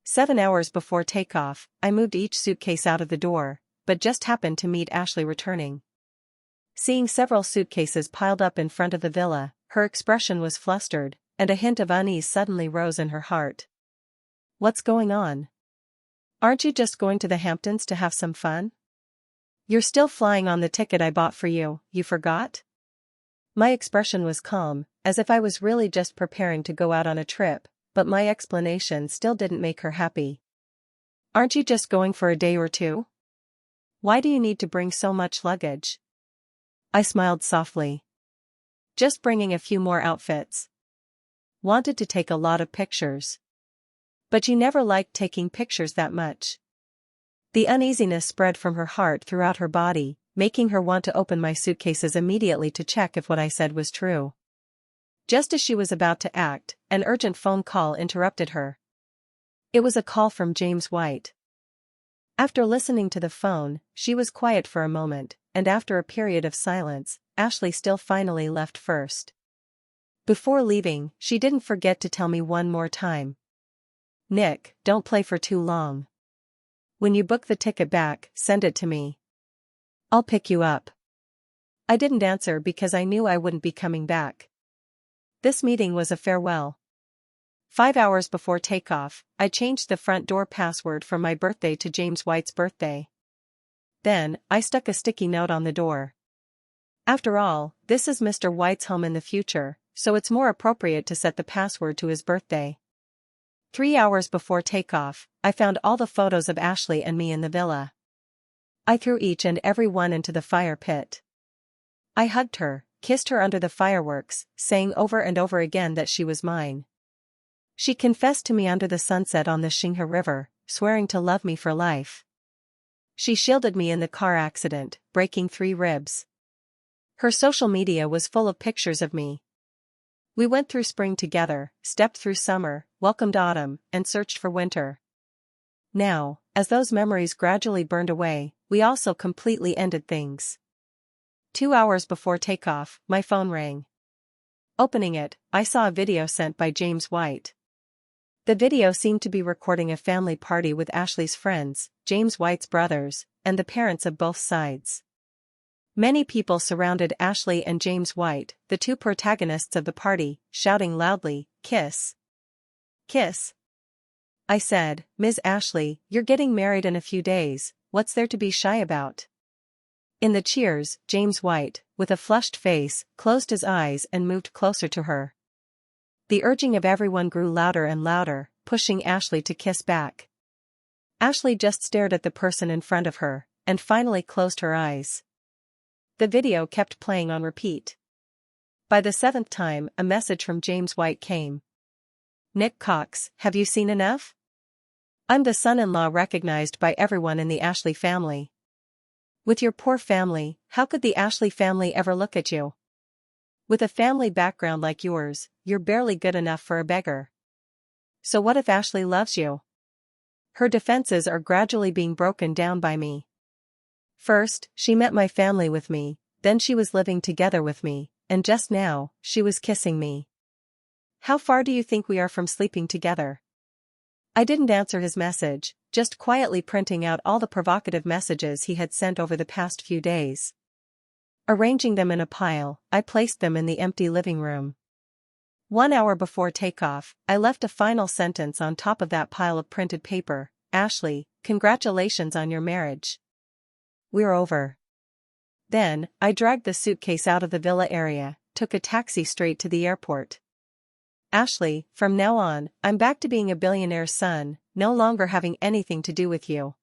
7 hours before takeoff, I moved each suitcase out of the door, but just happened to meet Ashley returning. Seeing several suitcases piled up in front of the villa, her expression was flustered, and a hint of unease suddenly rose in her heart. What's going on? Aren't you just going to the Hamptons to have some fun? You're still flying on the ticket I bought for you, you forgot? My expression was calm, as if I was really just preparing to go out on a trip, but my explanation still didn't make her happy. Aren't you just going for a day or two? Why do you need to bring so much luggage? I smiled softly. Just bringing a few more outfits. Wanted to take a lot of pictures. But you never liked taking pictures that much. The uneasiness spread from her heart throughout her body, making her want to open my suitcases immediately to check if what I said was true. Just as she was about to act, an urgent phone call interrupted her. It was a call from James White. After listening to the phone, she was quiet for a moment, and after a period of silence, Ashley still finally left first. Before leaving, she didn't forget to tell me one more time. Nick, don't play for too long. When you book the ticket back, send it to me. I'll pick you up. I didn't answer because I knew I wouldn't be coming back. This meeting was a farewell. 5 hours before takeoff, I changed the front door password from my birthday to James White's birthday. Then, I stuck a sticky note on the door. After all, this is Mr. White's home in the future, so it's more appropriate to set the password to his birthday. 3 hours before takeoff, I found all the photos of Ashley and me in the villa. I threw each and every one into the fire pit. I hugged her, kissed her under the fireworks, saying over and over again that she was mine. She confessed to me under the sunset on the Xinghe River, swearing to love me for life. She shielded me in the car accident, breaking 3 ribs. Her social media was full of pictures of me. We went through spring together, stepped through summer, welcomed autumn, and searched for winter. Now, as those memories gradually burned away, we also completely ended things. 2 hours before takeoff, my phone rang. Opening it, I saw a video sent by James White. The video seemed to be recording a family party with Ashley's friends, James White's brothers, and the parents of both sides. Many people surrounded Ashley and James White, the 2 protagonists of the party, shouting loudly, "Kiss! Kiss!" I said, "Ms. Ashley, you're getting married in a few days, what's there to be shy about?" In the cheers, James White, with a flushed face, closed his eyes and moved closer to her. The urging of everyone grew louder and louder, pushing Ashley to kiss back. Ashley just stared at the person in front of her, and finally closed her eyes. The video kept playing on repeat. By the seventh time, a message from James White came. Nick Cox, have you seen enough? I'm the son-in-law recognized by everyone in the Ashley family. With your poor family, how could the Ashley family ever look at you? With a family background like yours, you're barely good enough for a beggar. So what if Ashley loves you? Her defenses are gradually being broken down by me. First, she met my family with me, then she was living together with me, and just now, she was kissing me. How far do you think we are from sleeping together? I didn't answer his message, just quietly printing out all the provocative messages he had sent over the past few days. Arranging them in a pile, I placed them in the empty living room. 1 hour before takeoff, I left a final sentence on top of that pile of printed paper. Ashley, congratulations on your marriage. We're over. Then, I dragged the suitcase out of the villa area, took a taxi straight to the airport. Ashley, from now on, I'm back to being a billionaire's son, no longer having anything to do with you.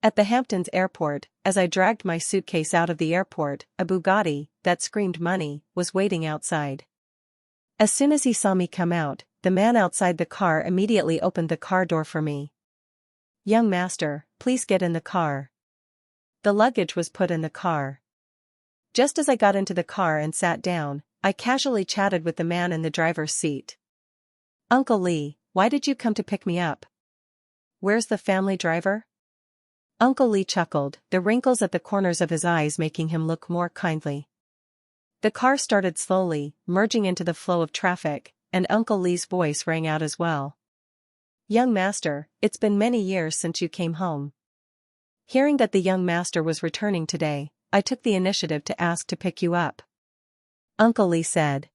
At the Hamptons airport, as I dragged my suitcase out of the airport, a Bugatti, that screamed money, was waiting outside. As soon as he saw me come out, the man outside the car immediately opened the car door for me. Young master, please get in the car. The luggage was put in the car. Just as I got into the car and sat down, I casually chatted with the man in the driver's seat. Uncle Lee, why did you come to pick me up? Where's the family driver? Uncle Lee chuckled, the wrinkles at the corners of his eyes making him look more kindly. The car started slowly, merging into the flow of traffic, and Uncle Lee's voice rang out as well. Young master, it's been many years since you came home. Hearing that the young master was returning today, I took the initiative to ask to pick you up. Uncle Lee said.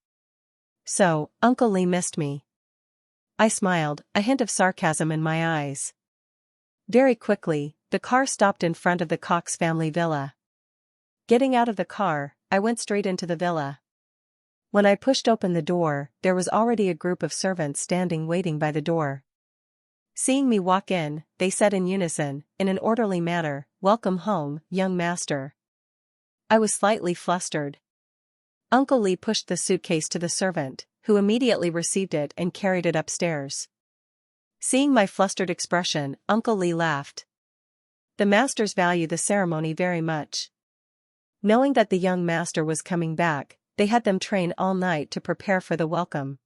So, Uncle Lee missed me. I smiled, a hint of sarcasm in my eyes. Very quickly, the car stopped in front of the Cox family villa. Getting out of the car, I went straight into the villa. When I pushed open the door, there was already a group of servants standing waiting by the door. Seeing me walk in, they said in unison, in an orderly manner, "Welcome home, young master." I was slightly flustered. Uncle Lee pushed the suitcase to the servant, who immediately received it and carried it upstairs. Seeing my flustered expression, Uncle Lee laughed. The masters value the ceremony very much. Knowing that the young master was coming back, they had them train all night to prepare for the welcome.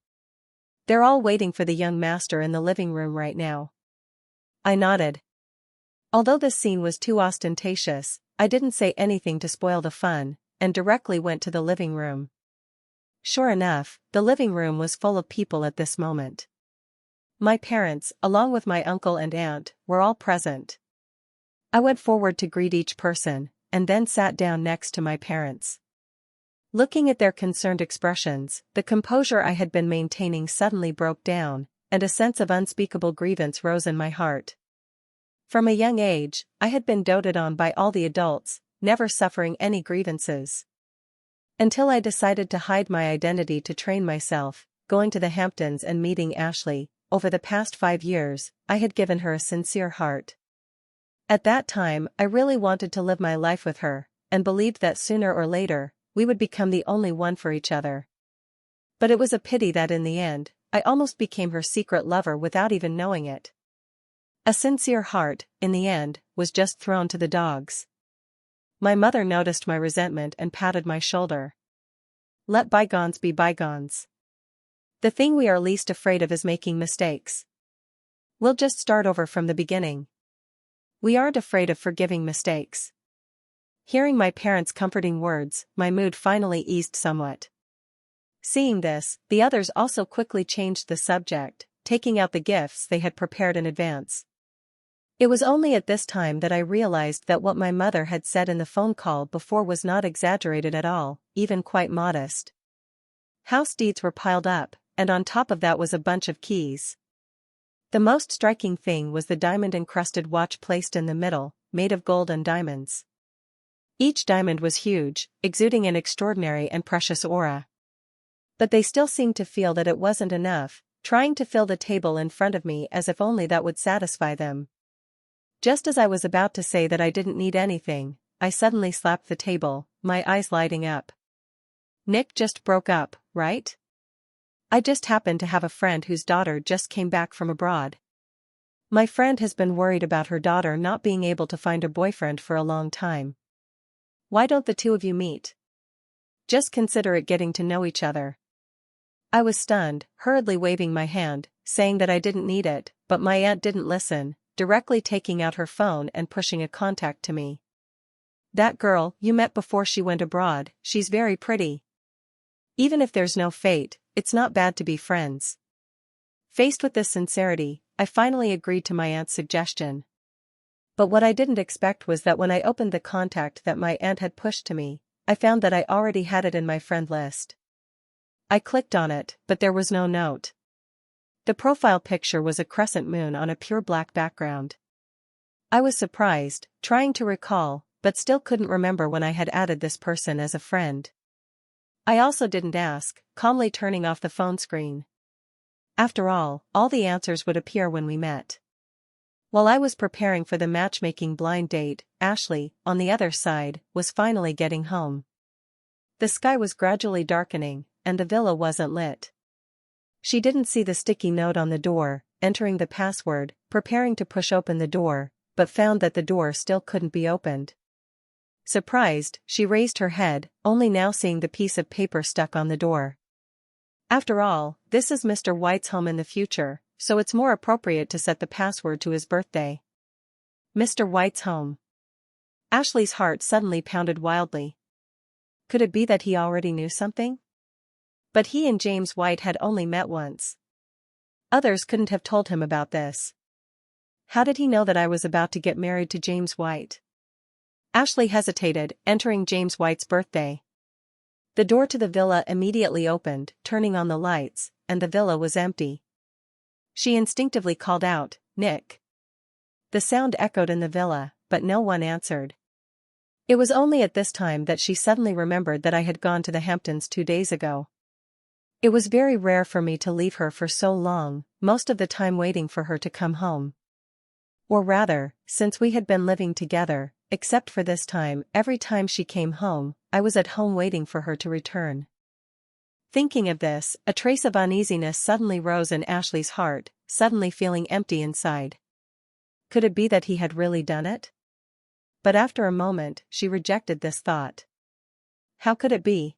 They're all waiting for the young master in the living room right now. I nodded. Although this scene was too ostentatious, I didn't say anything to spoil the fun, and directly went to the living room. Sure enough, the living room was full of people at this moment. My parents, along with my uncle and aunt, were all present. I went forward to greet each person, and then sat down next to my parents. Looking at their concerned expressions, the composure I had been maintaining suddenly broke down, and a sense of unspeakable grievance rose in my heart. From a young age, I had been doted on by all the adults, never suffering any grievances. Until I decided to hide my identity to train myself, going to the Hamptons and meeting Ashley. Over the past 5 years, I had given her a sincere heart. At that time, I really wanted to live my life with her, and believed that sooner or later, we would become the only one for each other. But it was a pity that in the end, I almost became her secret lover without even knowing it. A sincere heart, in the end, was just thrown to the dogs. My mother noticed my resentment and patted my shoulder. Let bygones be bygones. The thing we are least afraid of is making mistakes. We'll just start over from the beginning. We aren't afraid of forgiving mistakes. Hearing my parents' comforting words, my mood finally eased somewhat. Seeing this, the others also quickly changed the subject, taking out the gifts they had prepared in advance. It was only at this time that I realized that what my mother had said in the phone call before was not exaggerated at all, even quite modest. House deeds were piled up, and on top of that was a bunch of keys. The most striking thing was the diamond-encrusted watch placed in the middle, made of gold and diamonds. Each diamond was huge, exuding an extraordinary and precious aura. But they still seemed to feel that it wasn't enough, trying to fill the table in front of me as if only that would satisfy them. Just as I was about to say that I didn't need anything, I suddenly slapped the table, my eyes lighting up. Nick just broke up, right? I just happen to have a friend whose daughter just came back from abroad. My friend has been worried about her daughter not being able to find a boyfriend for a long time. Why don't the two of you meet? Just consider it getting to know each other. I was stunned, hurriedly waving my hand, saying that I didn't need it, but my aunt didn't listen, directly taking out her phone and pushing a contact to me. That girl you met before she went abroad, she's very pretty. Even if there's no fate, it's not bad to be friends. Faced with this sincerity, I finally agreed to my aunt's suggestion. But what I didn't expect was that when I opened the contact that my aunt had pushed to me, I found that I already had it in my friend list. I clicked on it, but there was no note. The profile picture was a crescent moon on a pure black background. I was surprised, trying to recall, but still couldn't remember when I had added this person as a friend. I also didn't ask, calmly turning off the phone screen. After all the answers would appear when we met. While I was preparing for the matchmaking blind date, Ashley, on the other side, was finally getting home. The sky was gradually darkening, and the villa wasn't lit. She didn't see the sticky note on the door, entering the password, preparing to push open the door, but found that the door still couldn't be opened. Surprised, she raised her head, only now seeing the piece of paper stuck on the door. After all, this is Mr. White's home in the future, so it's more appropriate to set the password to his birthday. Mr. White's home. Ashley's heart suddenly pounded wildly. Could it be that he already knew something? But he and James White had only met once. Others couldn't have told him about this. How did he know that I was about to get married to James White? Ashley hesitated, entering James White's birthday. The door to the villa immediately opened, turning on the lights, and the villa was empty. She instinctively called out, "Nick." The sound echoed in the villa, but no one answered. It was only at this time that she suddenly remembered that I had gone to the Hamptons 2 days ago. It was very rare for me to leave her for so long, most of the time waiting for her to come home. Or rather, since we had been living together, except for this time, every time she came home, I was at home waiting for her to return. Thinking of this, a trace of uneasiness suddenly rose in Ashley's heart, suddenly feeling empty inside. Could it be that he had really done it? But after a moment, she rejected this thought. How could it be?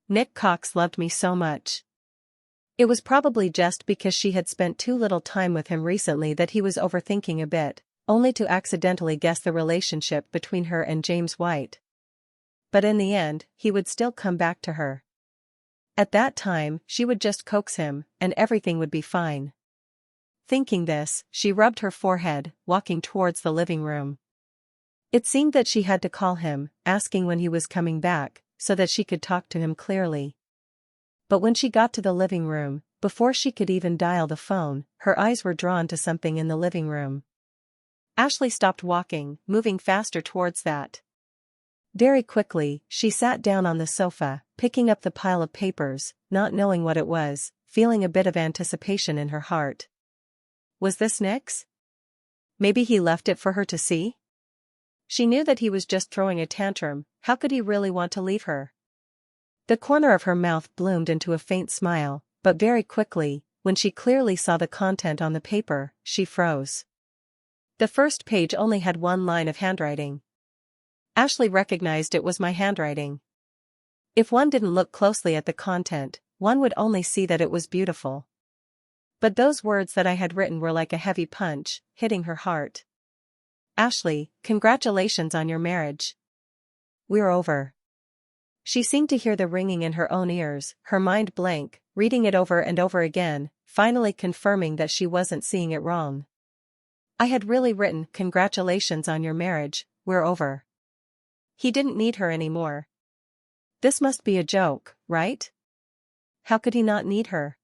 Nick Cox loved me so much. It was probably just because she had spent too little time with him recently that he was overthinking a bit, only to accidentally guess the relationship between her and James White. But in the end, he would still come back to her. At that time, she would just coax him, and everything would be fine. Thinking this, she rubbed her forehead, walking towards the living room. It seemed that she had to call him, asking when he was coming back, so that she could talk to him clearly. But when she got to the living room, before she could even dial the phone, her eyes were drawn to something in the living room. Ashley stopped walking, moving faster towards that. Very quickly, she sat down on the sofa, picking up the pile of papers, not knowing what it was, feeling a bit of anticipation in her heart. Was this Nick's? Maybe he left it for her to see? She knew that he was just throwing a tantrum. How could he really want to leave her? The corner of her mouth bloomed into a faint smile, but very quickly, when she clearly saw the content on the paper, she froze. The first page only had one line of handwriting. Ashley recognized it was my handwriting. If one didn't look closely at the content, one would only see that it was beautiful. But those words that I had written were like a heavy punch, hitting her heart. Ashley, congratulations on your marriage. We're over. She seemed to hear the ringing in her own ears, her mind blank, reading it over and over again, finally confirming that she wasn't seeing it wrong. I had really written, congratulations on your marriage, we're over. He didn't need her anymore. This must be a joke, right? How could he not need her?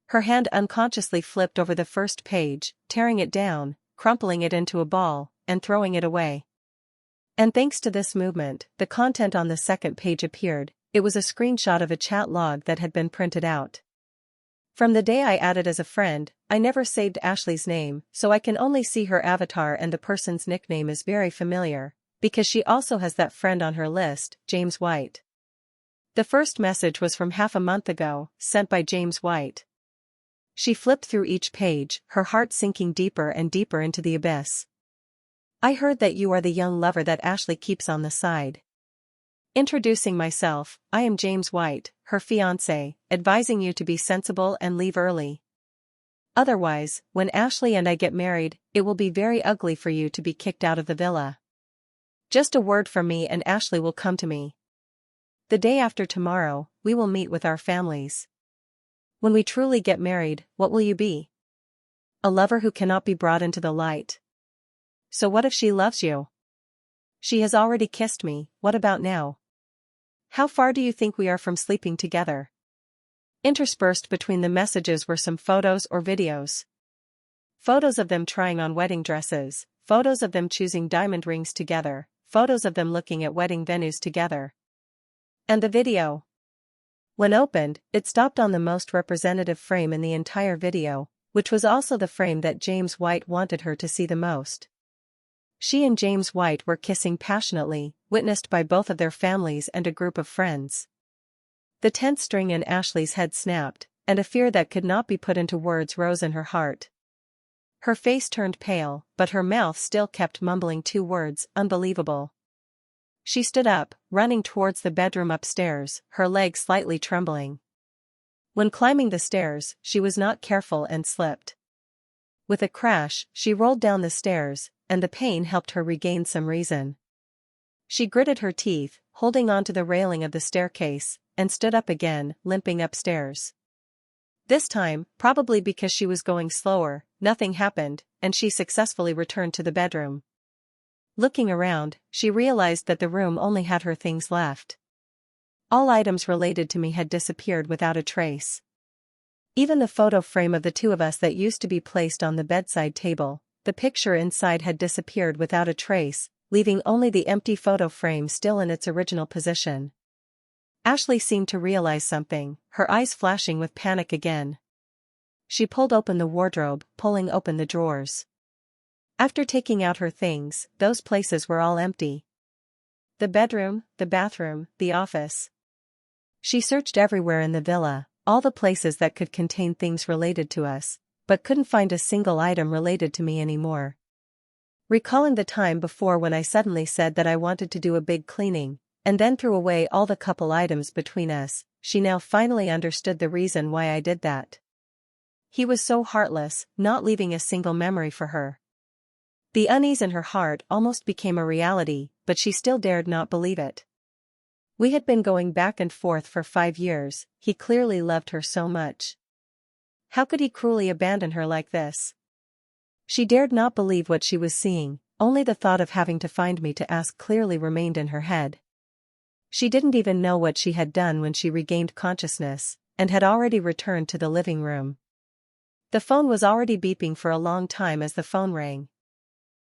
Her hand unconsciously flipped over the first page, tearing it down, crumpling it into a ball, and throwing it away. And thanks to this movement, the content on the second page appeared. It was a screenshot of a chat log that had been printed out. From the day I added as a friend, I never saved Ashley's name, so I can only see her avatar and the person's nickname is very familiar, Because she also has that friend on her list, James White. The first message was from half a month ago, sent by James White. She flipped through each page, her heart sinking deeper and deeper into the abyss. I heard that you are the young lover that Ashley keeps on the side. Introducing myself, I am James White, her fiancé, advising you to be sensible and leave early. Otherwise, when Ashley and I get married, it will be very ugly for you to be kicked out of the villa. Just a word from me and Ashley will come to me. The day after tomorrow, we will meet with our families. When we truly get married, what will you be? A lover who cannot be brought into the light. So what if she loves you? She has already kissed me, what about now? How far do you think we are from sleeping together? Interspersed between the messages were some photos or videos. Photos of them trying on wedding dresses, photos of them choosing diamond rings together, photos of them looking at wedding venues together. And the video. When opened, it stopped on the most representative frame in the entire video, which was also the frame that James White wanted her to see the most. She and James White were kissing passionately, witnessed by both of their families and a group of friends. The tenth string in Ashley's head snapped, and a fear that could not be put into words rose in her heart. Her face turned pale, but her mouth still kept mumbling two words, unbelievable. She stood up, running towards the bedroom upstairs, her legs slightly trembling. When climbing the stairs, she was not careful and slipped. With a crash, she rolled down the stairs, and the pain helped her regain some reason. She gritted her teeth, holding on to the railing of the staircase, and stood up again, limping upstairs. This time, probably because she was going slower, nothing happened, and she successfully returned to the bedroom. Looking around, she realized that the room only had her things left. All items related to me had disappeared without a trace. Even the photo frame of the two of us that used to be placed on the bedside table, the picture inside had disappeared without a trace, leaving only the empty photo frame still in its original position. Ashley seemed to realize something, her eyes flashing with panic again. She pulled open the wardrobe, pulling open the drawers. After taking out her things, those places were all empty. The bedroom, the bathroom, the office. She searched everywhere in the villa, all the places that could contain things related to us, but couldn't find a single item related to me anymore. Recalling the time before when I suddenly said that I wanted to do a big cleaning, and then threw away all the couple items between us, she now finally understood the reason why I did that. He was so heartless, not leaving a single memory for her. The unease in her heart almost became a reality, but she still dared not believe it. We had been going back and forth for 5 years, he clearly loved her so much. How could he cruelly abandon her like this? She dared not believe what she was seeing, only the thought of having to find me to ask clearly remained in her head. She didn't even know what she had done when she regained consciousness, and had already returned to the living room. The phone was already beeping for a long time as the phone rang.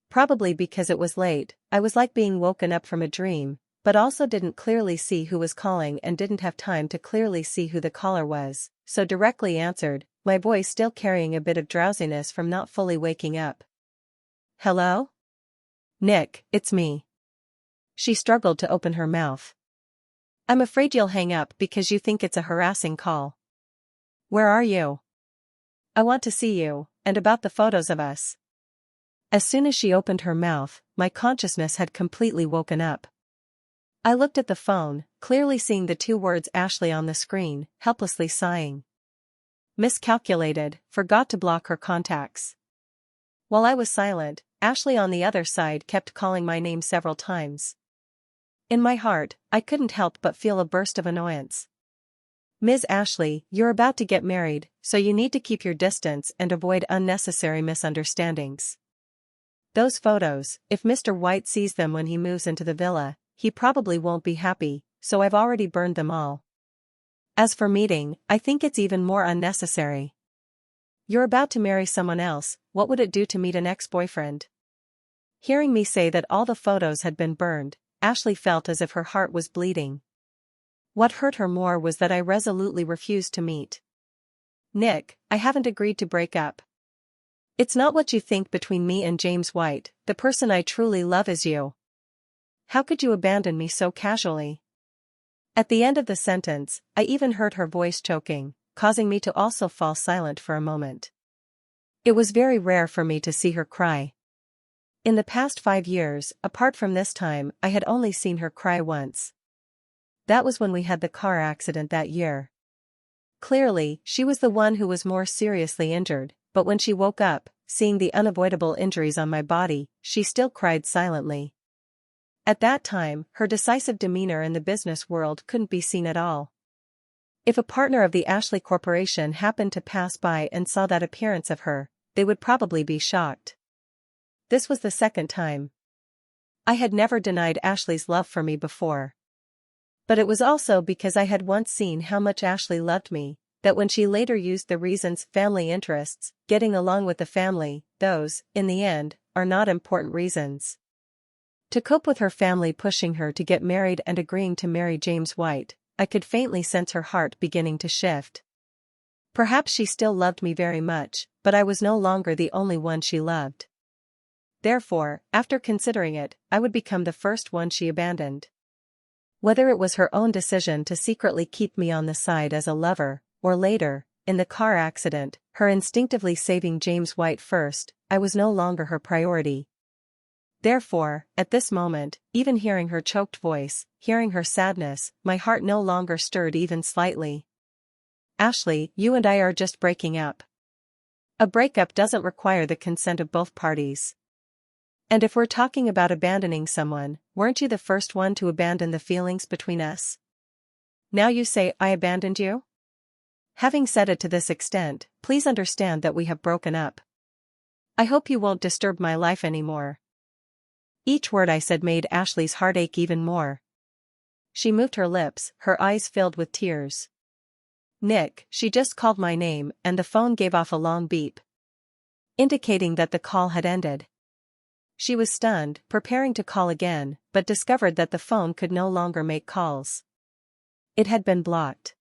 Probably because it was late, I was like being woken up from a dream, but also didn't clearly see who was calling and didn't have time to clearly see who the caller was, so directly answered, my voice still carrying a bit of drowsiness from not fully waking up. Hello? Nick, it's me. She struggled to open her mouth. I'm afraid you'll hang up because you think it's a harassing call. Where are you? I want to see you, and about the photos of us. As soon as she opened her mouth, my consciousness had completely woken up. I looked at the phone, clearly seeing the 2 words Ashley on the screen, helplessly sighing. Miscalculated, forgot to block her contacts. While I was silent, Ashley on the other side kept calling my name several times. In my heart, I couldn't help but feel a burst of annoyance. Ms. Ashley, you're about to get married, so you need to keep your distance and avoid unnecessary misunderstandings. Those photos, if Mr. White sees them when he moves into the villa, he probably won't be happy, so I've already burned them all. As for meeting, I think it's even more unnecessary. You're about to marry someone else, what would it do to meet an ex-boyfriend? Hearing me say that all the photos had been burned, Ashley felt as if her heart was bleeding. What hurt her more was that I resolutely refused to meet. Nick, I haven't agreed to break up. It's not what you think between me and James White, the person I truly love is you. How could you abandon me so casually?" At the end of the sentence, I even heard her voice choking, causing me to also fall silent for a moment. It was very rare for me to see her cry. In the past 5 years, apart from this time, I had only seen her cry once. That was when we had the car accident that year. Clearly, she was the one who was more seriously injured, but when she woke up, seeing the unavoidable injuries on my body, she still cried silently. At that time, her decisive demeanor in the business world couldn't be seen at all. If a partner of the Ashley Corporation happened to pass by and saw that appearance of her, they would probably be shocked. This was the second time. I had never denied Ashley's love for me before. But it was also because I had once seen how much Ashley loved me, that when she later used the reasons family interests, getting along with the family, those, in the end, are not important reasons. To cope with her family pushing her to get married and agreeing to marry James White, I could faintly sense her heart beginning to shift. Perhaps she still loved me very much, but I was no longer the only one she loved. Therefore, after considering it, I would become the first one she abandoned. Whether it was her own decision to secretly keep me on the side as a lover, or later, in the car accident, her instinctively saving James White first, I was no longer her priority. Therefore, at this moment, even hearing her choked voice, hearing her sadness, my heart no longer stirred even slightly. "Ashley, you and I are just breaking up. A breakup doesn't require the consent of both parties. And if we're talking about abandoning someone, weren't you the first one to abandon the feelings between us? Now you say I abandoned you? Having said it to this extent, please understand that we have broken up. I hope you won't disturb my life anymore." Each word I said made Ashley's heart ache even more. She moved her lips, her eyes filled with tears. "Nick," she just called my name, and the phone gave off a long beep, indicating that the call had ended. She was stunned, preparing to call again, but discovered that the phone could no longer make calls. It had been blocked.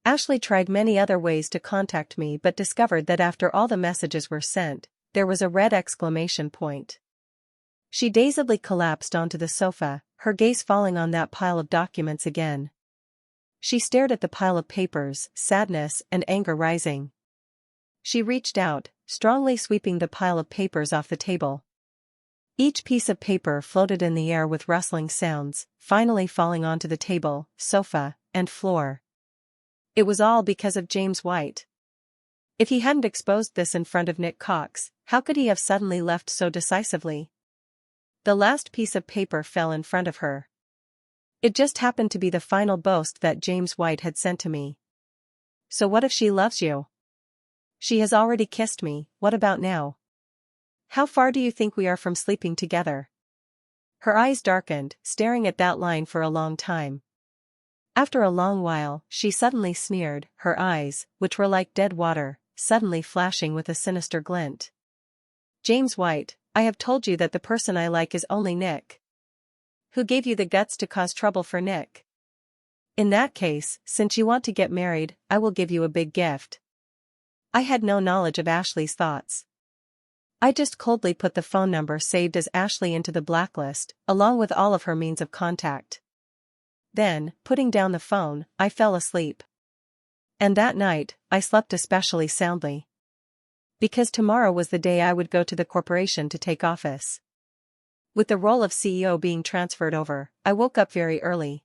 Ashley tried many other ways to contact me but discovered that after all the messages were sent, there was a red exclamation point. She dazedly collapsed onto the sofa, her gaze falling on that pile of documents again. She stared at the pile of papers, sadness and anger rising. She reached out, strongly sweeping the pile of papers off the table. Each piece of paper floated in the air with rustling sounds, finally falling onto the table, sofa, and floor. It was all because of James White. If he hadn't exposed this in front of Nick Cox, how could he have suddenly left so decisively? The last piece of paper fell in front of her. It just happened to be the final boast that James White had sent to me. "So what if she loves you? She has already kissed me, what about now? How far do you think we are from sleeping together?" Her eyes darkened, staring at that line for a long time. After a long while, she suddenly sneered, her eyes, which were like dead water, suddenly flashing with a sinister glint. "James White, I have told you that the person I like is only Nick. Who gave you the guts to cause trouble for Nick? In that case, since you want to get married, I will give you a big gift." I had no knowledge of Ashley's thoughts. I just coldly put the phone number saved as Ashley into the blacklist, along with all of her means of contact. Then, putting down the phone, I fell asleep. And that night, I slept especially soundly. Because tomorrow was the day I would go to the corporation to take office. With the role of CEO being transferred over, I woke up very early.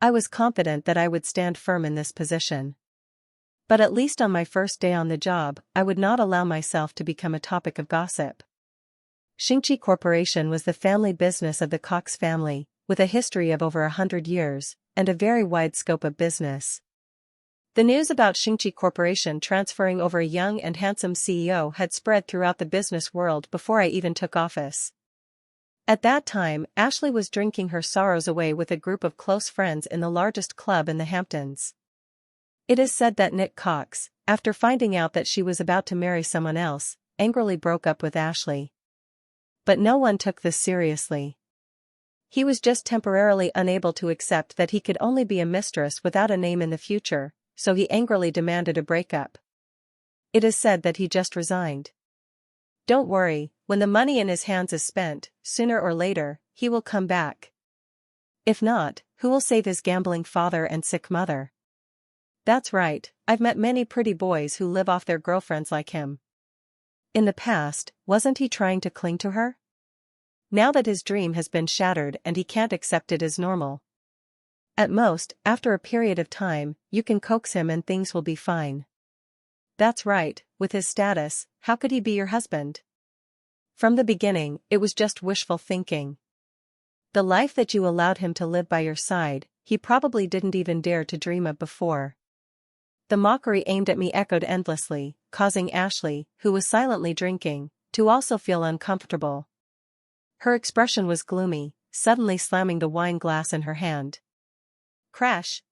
I was confident that I would stand firm in this position. But at least on my first day on the job, I would not allow myself to become a topic of gossip. Xingqi Corporation was the family business of the Cox family, with a history of over 100 years, and a very wide scope of business. The news about Xingqi Corporation transferring over a young and handsome CEO had spread throughout the business world before I even took office. At that time, Ashley was drinking her sorrows away with a group of close friends in the largest club in the Hamptons. It is said that Nick Cox, after finding out that she was about to marry someone else, angrily broke up with Ashley. But no one took this seriously. He was just temporarily unable to accept that he could only be a mistress without a name in the future, so he angrily demanded a breakup. It is said that he just resigned. Don't worry, when the money in his hands is spent, sooner or later, he will come back. If not, who will save his gambling father and sick mother? That's right, I've met many pretty boys who live off their girlfriends like him. In the past, wasn't he trying to cling to her? Now that his dream has been shattered and he can't accept it as normal. At most, after a period of time, you can coax him and things will be fine. That's right, with his status, how could he be your husband? From the beginning, it was just wishful thinking. The life that you allowed him to live by your side, he probably didn't even dare to dream of before. The mockery aimed at me echoed endlessly, causing Ashley, who was silently drinking, to also feel uncomfortable. Her expression was gloomy, suddenly slamming the wine glass in her hand. Crash!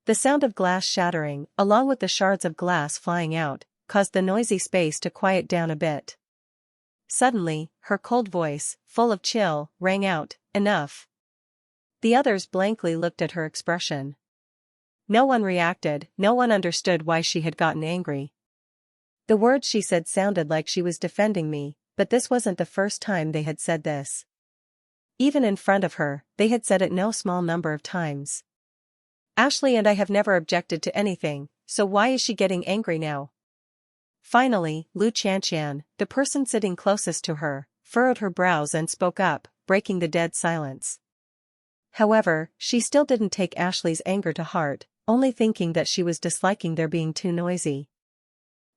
The sound of glass shattering, along with the shards of glass flying out, caused the noisy space to quiet down a bit. Suddenly, her cold voice, full of chill, rang out, "Enough." The others blankly looked at her expression. No one reacted, no one understood why she had gotten angry. The words she said sounded like she was defending me, but this wasn't the first time they had said this. Even in front of her, they had said it no small number of times. Ashley and I have never objected to anything, so why is she getting angry now? Finally, Lu Chanchan, the person sitting closest to her, furrowed her brows and spoke up, breaking the dead silence. However, she still didn't take Ashley's anger to heart, only thinking that she was disliking their being too noisy.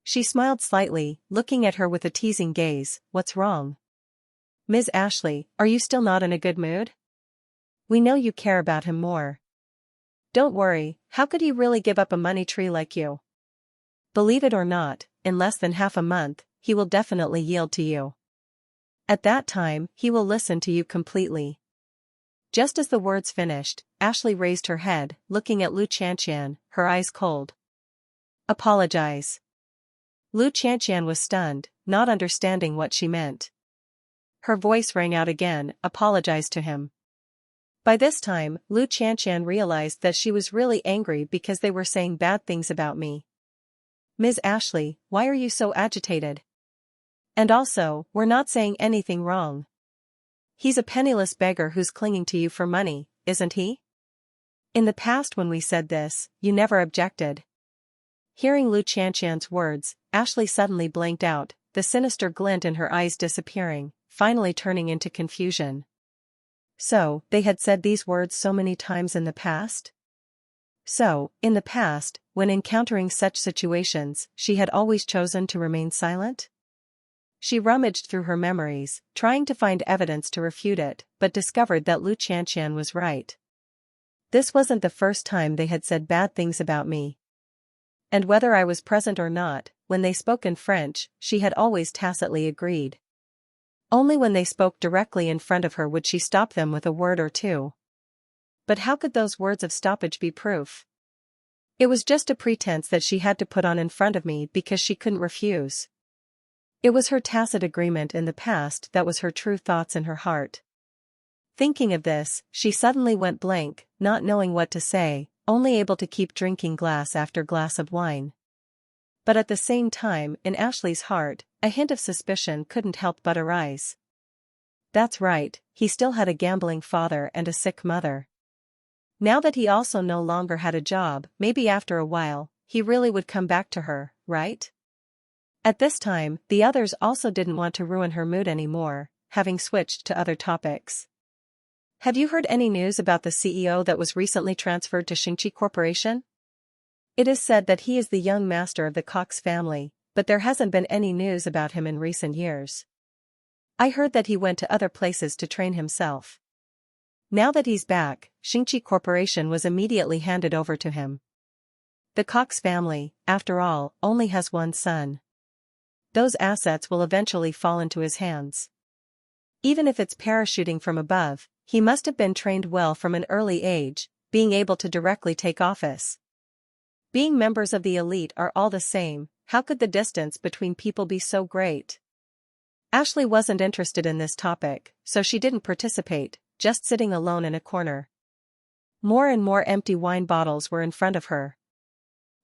She smiled slightly, looking at her with a teasing gaze. "What's wrong? Ms. Ashley, are you still not in a good mood? We know you care about him more. Don't worry, how could he really give up a money tree like you? Believe it or not, in less than half a month, he will definitely yield to you. At that time, he will listen to you completely." Just as the words finished, Ashley raised her head, looking at Lu Chanchan, her eyes cold. "Apologize." Lu Chanchan was stunned, not understanding what she meant. Her voice rang out again, "Apologize to him." By this time, Lu Chanchan realized that she was really angry because they were saying bad things about me. "Ms. Ashley, why are you so agitated? And also, we're not saying anything wrong. He's a penniless beggar who's clinging to you for money, isn't he? In the past when we said this, you never objected." Hearing Lu Chanchan's words, Ashley suddenly blanked out, the sinister glint in her eyes disappearing, finally turning into confusion. So, they had said these words so many times in the past? So, in the past, when encountering such situations, she had always chosen to remain silent? She rummaged through her memories, trying to find evidence to refute it, but discovered that Lu Chanchan was right. This wasn't the first time they had said bad things about me. And whether I was present or not, when they spoke in French, she had always tacitly agreed. Only when they spoke directly in front of her would she stop them with a word or two. But how could those words of stoppage be proof? It was just a pretense that she had to put on in front of me because she couldn't refuse. It was her tacit agreement in the past that was her true thoughts in her heart. Thinking of this, she suddenly went blank, not knowing what to say, only able to keep drinking glass after glass of wine. But at the same time, in Ashley's heart, a hint of suspicion couldn't help but arise. That's right, he still had a gambling father and a sick mother. Now that he also no longer had a job, maybe after a while, he really would come back to her, right? At this time, the others also didn't want to ruin her mood anymore, having switched to other topics. "Have you heard any news about the CEO that was recently transferred to Xingqi Corporation? It is said that he is the young master of the Cox family, but there hasn't been any news about him in recent years. I heard that he went to other places to train himself. Now that he's back, Xingqi Corporation was immediately handed over to him. The Cox family, after all, only has one son. Those assets will eventually fall into his hands. Even if it's parachuting from above, he must have been trained well from an early age, being able to directly take office. Being members of the elite are all the same, how could the distance between people be so great?" Ashley wasn't interested in this topic, so she didn't participate, just sitting alone in a corner. More and more empty wine bottles were in front of her.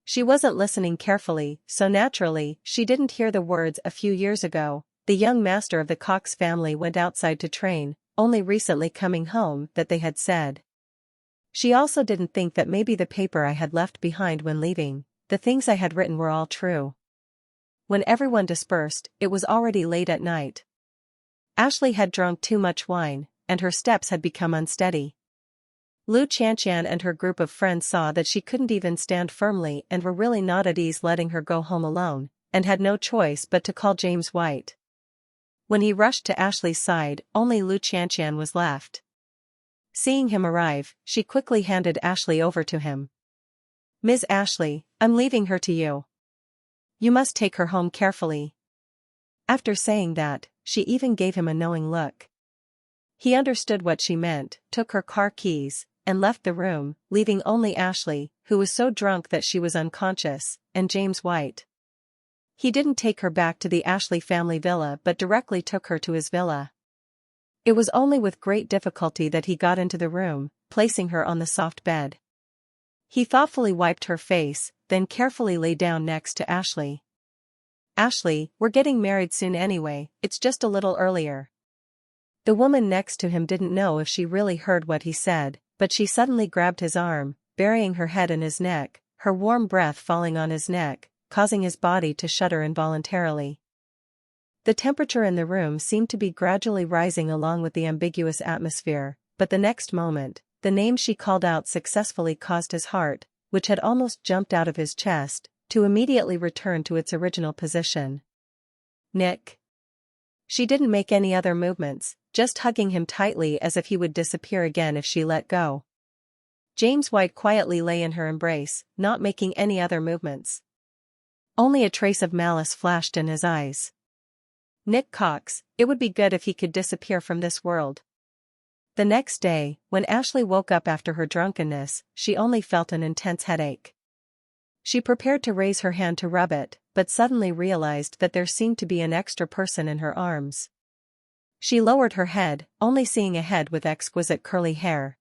She wasn't listening carefully, so naturally, she didn't hear the words "a few years ago, the young master of the Cox family went outside to train," only recently coming home, that they had said. She also didn't think that maybe the paper I had left behind when leaving, the things I had written, were all true. When everyone dispersed, it was already late at night. Ashley had drunk too much wine, and her steps had become unsteady. Lu Chantian and her group of friends saw that she couldn't even stand firmly and were really not at ease letting her go home alone, and had no choice but to call James White. When he rushed to Ashley's side, only Lu Chantian was left. Seeing him arrive, she quickly handed Ashley over to him. "Ms. Ashley, I'm leaving her to you. You must take her home carefully." After saying that, she even gave him a knowing look. He understood what she meant, took her car keys, and left the room, leaving only Ashley, who was so drunk that she was unconscious, and James White. He didn't take her back to the Ashley family villa but directly took her to his villa. It was only with great difficulty that he got into the room, placing her on the soft bed. He thoughtfully wiped her face, then carefully lay down next to Ashley. "Ashley, we're getting married soon anyway, it's just a little earlier." The woman next to him didn't know if she really heard what he said, but she suddenly grabbed his arm, burying her head in his neck, her warm breath falling on his neck, causing his body to shudder involuntarily. The temperature in the room seemed to be gradually rising along with the ambiguous atmosphere, but the next moment, the name she called out successfully caused his heart, which had almost jumped out of his chest, to immediately return to its original position. "Nick." She didn't make any other movements, just hugging him tightly as if he would disappear again if she let go. James White quietly lay in her embrace, not making any other movements. Only a trace of malice flashed in his eyes. Nick Cox, it would be good if he could disappear from this world. The next day, when Ashley woke up after her drunkenness, she only felt an intense headache. She prepared to raise her hand to rub it, but suddenly realized that there seemed to be an extra person in her arms. She lowered her head, only seeing a head with exquisite curly hair.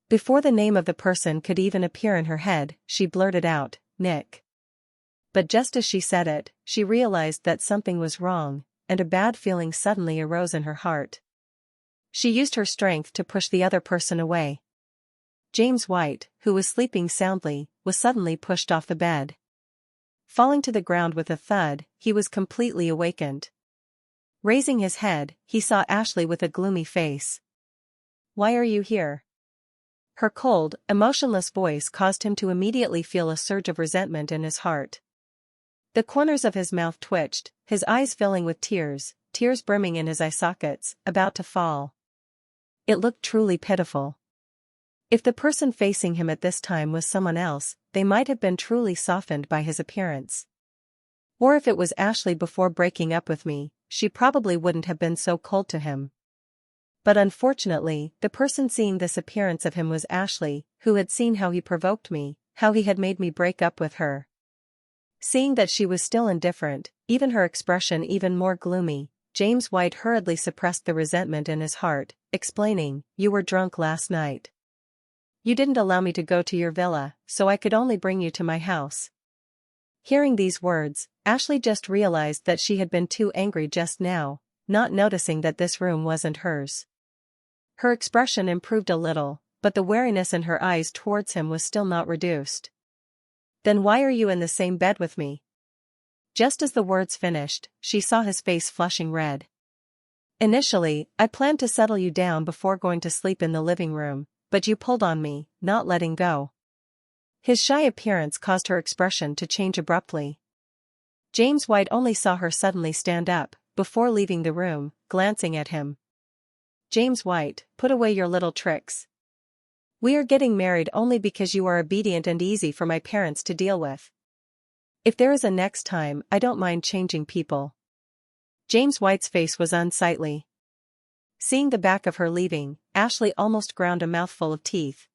Before the name of the person could even appear in her head, she blurted out, "Nick." But just as she said it, she realized that something was wrong, and a bad feeling suddenly arose in her heart. She used her strength to push the other person away. James White, who was sleeping soundly, was suddenly pushed off the bed. Falling to the ground with a thud, he was completely awakened. Raising his head, he saw Ashley with a gloomy face. "Why are you here?" Her cold, emotionless voice caused him to immediately feel a surge of resentment in his heart. The corners of his mouth twitched, his eyes filling with tears brimming in his eye sockets, about to fall. It looked truly pitiful. If the person facing him at this time was someone else, they might have been truly softened by his appearance. Or if it was Ashley before breaking up with me, she probably wouldn't have been so cold to him. But unfortunately, the person seeing this appearance of him was Ashley, who had seen how he provoked me, how he had made me break up with her. Seeing that she was still indifferent, even her expression even more gloomy, James White hurriedly suppressed the resentment in his heart, explaining, "You were drunk last night. You didn't allow me to go to your villa, so I could only bring you to my house." Hearing these words, Ashley just realized that she had been too angry just now, not noticing that this room wasn't hers. Her expression improved a little, but the wariness in her eyes towards him was still not reduced. "Then why are you in the same bed with me?" Just as the words finished, she saw his face flushing red. "Initially, I planned to settle you down before going to sleep in the living room, but you pulled on me, not letting go." His shy appearance caused her expression to change abruptly. James White only saw her suddenly stand up, before leaving the room, glancing at him. "James White, put away your little tricks. We are getting married only because you are obedient and easy for my parents to deal with. If there is a next time, I don't mind changing people." James White's face was unsightly. Seeing the back of her leaving, Ashley almost ground a mouthful of teeth.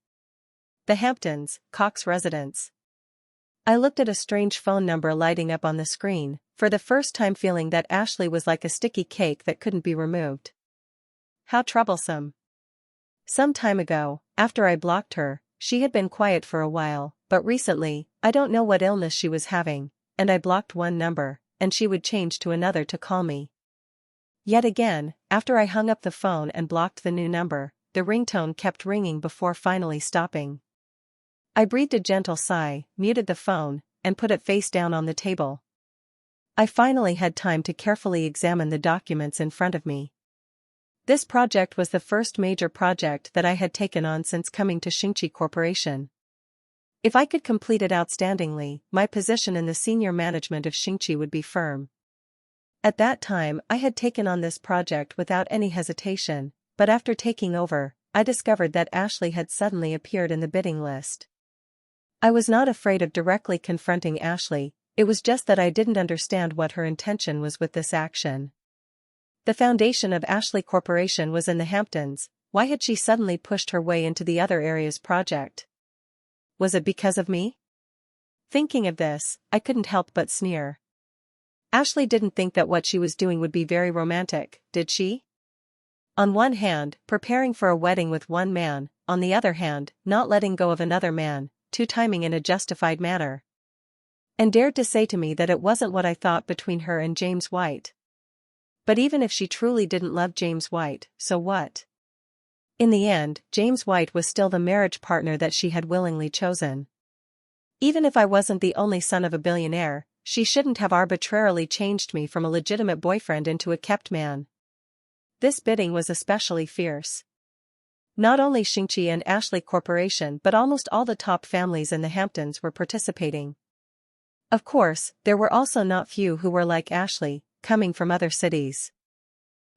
"The Hamptons, Cox residence." I looked at a strange phone number lighting up on the screen, for the first time feeling that Ashley was like a sticky cake that couldn't be removed. How troublesome. Some time ago, after I blocked her, she had been quiet for a while, but recently, I don't know what illness she was having, and I blocked one number, and she would change to another to call me. Yet again, after I hung up the phone and blocked the new number, the ringtone kept ringing before finally stopping. I breathed a gentle sigh, muted the phone, and put it face down on the table. I finally had time to carefully examine the documents in front of me. This project was the first major project that I had taken on since coming to Xingqi Corporation. If I could complete it outstandingly, my position in the senior management of Xingqi would be firm. At that time, I had taken on this project without any hesitation, but after taking over, I discovered that Ashley had suddenly appeared in the bidding list. I was not afraid of directly confronting Ashley, it was just that I didn't understand what her intention was with this action. The foundation of Ashley Corporation was in the Hamptons, why had she suddenly pushed her way into the other area's project? Was it because of me? Thinking of this, I couldn't help but sneer. Ashley didn't think that what she was doing would be very romantic, did she? On one hand, preparing for a wedding with one man, on the other hand, not letting go of another man, two-timing in a justified manner. And dared to say to me that it wasn't what I thought between her and James White. But even if she truly didn't love James White, so what? In the end, James White was still the marriage partner that she had willingly chosen. Even if I wasn't the only son of a billionaire, she shouldn't have arbitrarily changed me from a legitimate boyfriend into a kept man. This bidding was especially fierce. Not only Xingqi and Ashley Corporation but almost all the top families in the Hamptons were participating. Of course, there were also not few who were like Ashley, coming from other cities.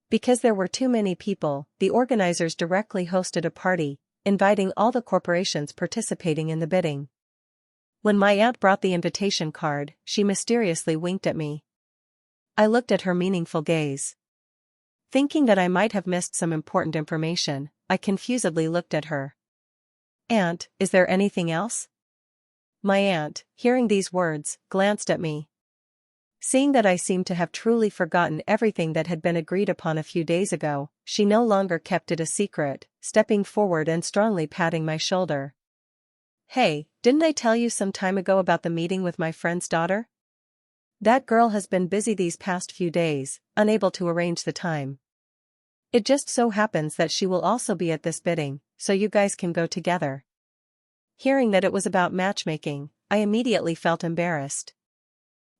Because there were too many people, the organizers directly hosted a party, inviting all the corporations participating in the bidding. When my aunt brought the invitation card, she mysteriously winked at me. I looked at her meaningful gaze. Thinking that I might have missed some important information, I confusedly looked at her. "Aunt, is there anything else?" My aunt, hearing these words, glanced at me. Seeing that I seemed to have truly forgotten everything that had been agreed upon a few days ago, she no longer kept it a secret, stepping forward and strongly patting my shoulder. "Hey, didn't I tell you some time ago about the meeting with my friend's daughter? That girl has been busy these past few days, unable to arrange the time. It just so happens that she will also be at this bidding, so you guys can go together." Hearing that it was about matchmaking, I immediately felt embarrassed.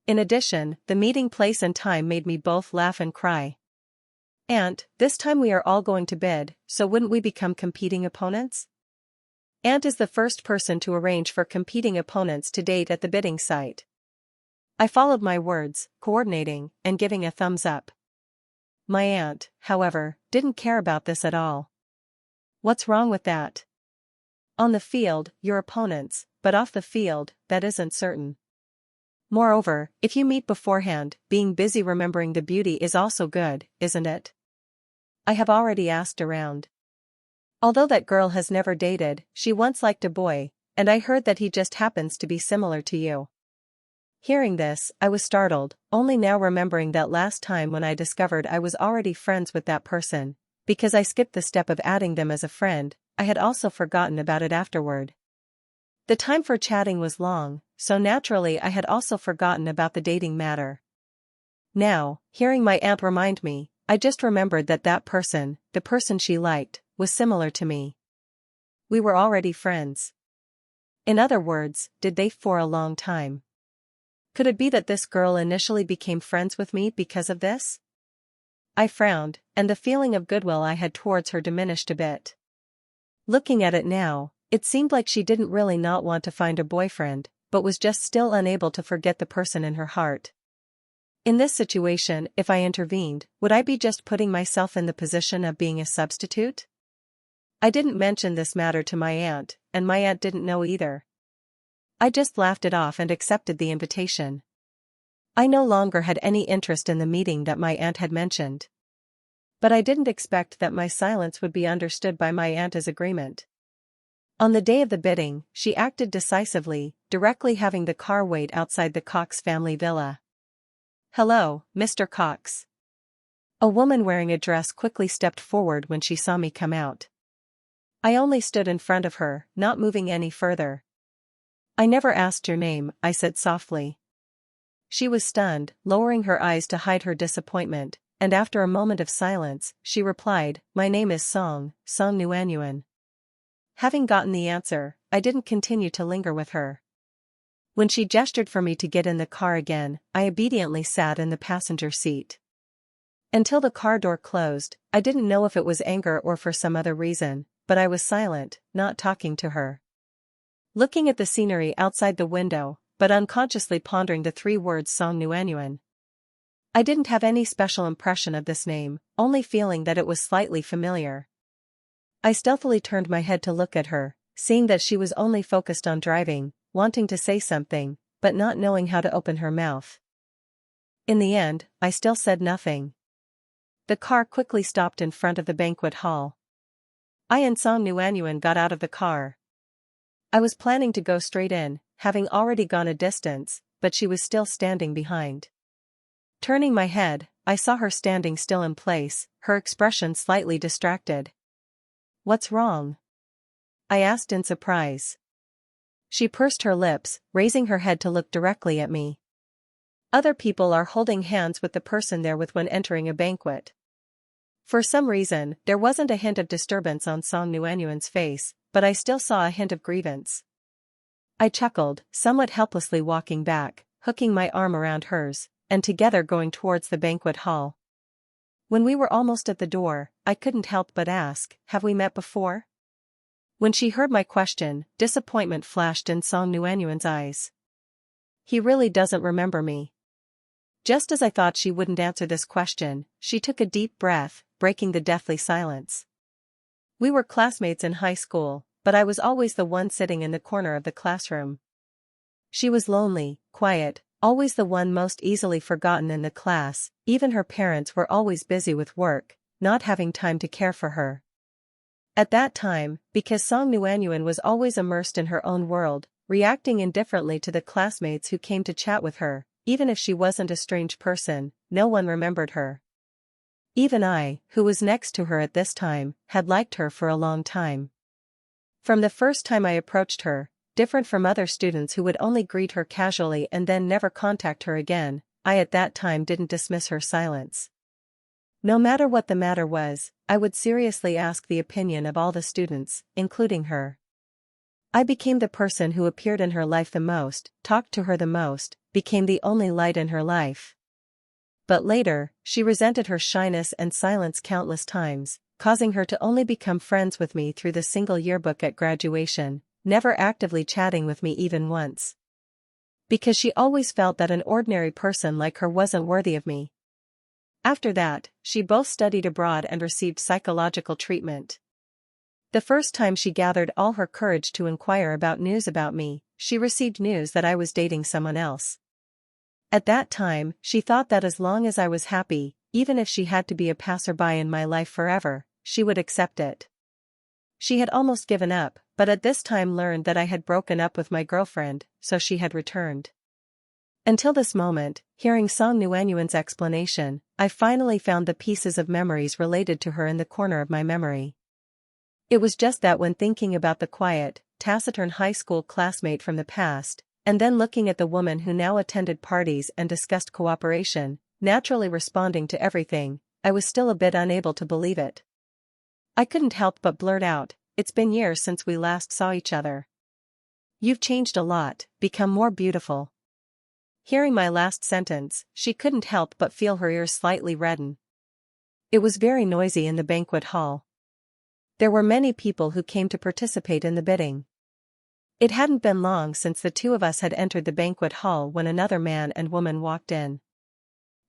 In addition, the meeting place and time made me both laugh and cry. "Aunt, this time we are all going to bid, so wouldn't we become competing opponents?" Aunt is the first person to arrange for competing opponents to date at the bidding site. I followed my words, coordinating, and giving a thumbs up. My aunt, however, didn't care about this at all. "What's wrong with that? On the field, you're opponents, but off the field, that isn't certain. Moreover, if you meet beforehand, being busy remembering the beauty is also good, isn't it? I have already asked around. Although that girl has never dated, she once liked a boy, and I heard that he just happens to be similar to you." Hearing this, I was startled, only now remembering that last time when I discovered I was already friends with that person, because I skipped the step of adding them as a friend, I had also forgotten about it afterward. The time for chatting was long, so naturally I had also forgotten about the dating matter. Now, hearing my aunt remind me, I just remembered that that person, the person she liked, was similar to me. We were already friends. In other words, did they for a long time. Could it be that this girl initially became friends with me because of this? I frowned, and the feeling of goodwill I had towards her diminished a bit. Looking at it now, it seemed like she didn't really not want to find a boyfriend, but was just still unable to forget the person in her heart. In this situation, if I intervened, would I be just putting myself in the position of being a substitute? I didn't mention this matter to my aunt, and my aunt didn't know either. I just laughed it off and accepted the invitation. I no longer had any interest in the meeting that my aunt had mentioned. But I didn't expect that my silence would be understood by my aunt as agreement. On the day of the bidding, she acted decisively, directly having the car wait outside the Cox family villa. "Hello, Mr. Cox." A woman wearing a dress quickly stepped forward when she saw me come out. I only stood in front of her, not moving any further. "I never asked your name," I said softly. She was stunned, lowering her eyes to hide her disappointment, and after a moment of silence, she replied, "My name is Song Nuanyuan." Having gotten the answer, I didn't continue to linger with her. When she gestured for me to get in the car again, I obediently sat in the passenger seat. Until the car door closed, I didn't know if it was anger or for some other reason, but I was silent, not talking to her. Looking at the scenery outside the window, but unconsciously pondering the 3 words Song Nuanyuan. I didn't have any special impression of this name, only feeling that it was slightly familiar. I stealthily turned my head to look at her, seeing that she was only focused on driving, wanting to say something, but not knowing how to open her mouth. In the end, I still said nothing. The car quickly stopped in front of the banquet hall. I and Song Nuanyuan got out of the car. I was planning to go straight in, having already gone a distance, but she was still standing behind. Turning my head, I saw her standing still in place, her expression slightly distracted. "What's wrong?" I asked in surprise. She pursed her lips, raising her head to look directly at me. "Other people are holding hands with the person they're with when entering a banquet." For some reason, there wasn't a hint of disturbance on Song Nuanyuan's face, but I still saw a hint of grievance. I chuckled, somewhat helplessly walking back, hooking my arm around hers, and together going towards the banquet hall. When we were almost at the door, I couldn't help but ask, "Have we met before?" When she heard my question, disappointment flashed in Song Nuanyuan's eyes. "He really doesn't remember me." Just as I thought she wouldn't answer this question, she took a deep breath, breaking the deathly silence. We were classmates in high school, but I was always the one sitting in the corner of the classroom. She was lonely, quiet, always the one most easily forgotten in the class. Even her parents were always busy with work, not having time to care for her. At that time, because Song Nuanyuan was always immersed in her own world, reacting indifferently to the classmates who came to chat with her, even if she wasn't a strange person, no one remembered her. Even I, who was next to her at this time, had liked her for a long time. From the first time I approached her, different from other students who would only greet her casually and then never contact her again, I at that time didn't dismiss her silence. No matter what the matter was, I would seriously ask the opinion of all the students, including her. I became the person who appeared in her life the most, talked to her the most, became the only light in her life. But later, she resented her shyness and silence countless times, causing her to only become friends with me through the single yearbook at graduation, never actively chatting with me even once. Because she always felt that an ordinary person like her wasn't worthy of me. After that, she both studied abroad and received psychological treatment. The first time she gathered all her courage to inquire about news about me, she received news that I was dating someone else. At that time, she thought that as long as I was happy, even if she had to be a passerby in my life forever, she would accept it. She had almost given up, but at this time learned that I had broken up with my girlfriend, so she had returned. Until this moment, hearing Song Nuanyuan's explanation, I finally found the pieces of memories related to her in the corner of my memory. It was just that when thinking about the quiet, taciturn high school classmate from the past, and then looking at the woman who now attended parties and discussed cooperation, naturally responding to everything, I was still a bit unable to believe it. I couldn't help but blurt out, "It's been years since we last saw each other. You've changed a lot, become more beautiful." Hearing my last sentence, she couldn't help but feel her ears slightly redden. It was very noisy in the banquet hall. There were many people who came to participate in the bidding. It hadn't been long since the two of us had entered the banquet hall when another man and woman walked in.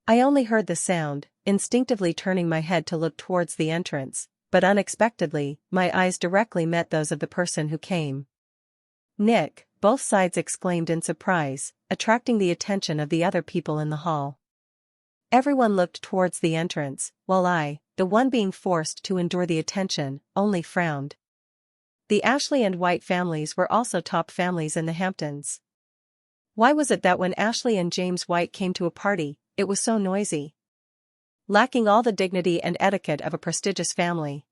I only heard the sound, instinctively turning my head to look towards the entrance, but unexpectedly, my eyes directly met those of the person who came. "Nick," both sides exclaimed in surprise, attracting the attention of the other people in the hall. Everyone looked towards the entrance, while I, the one being forced to endure the attention, only frowned. The Ashley and White families were also top families in the Hamptons. Why was it that when Ashley and James White came to a party, it was so noisy? Lacking all the dignity and etiquette of a prestigious family.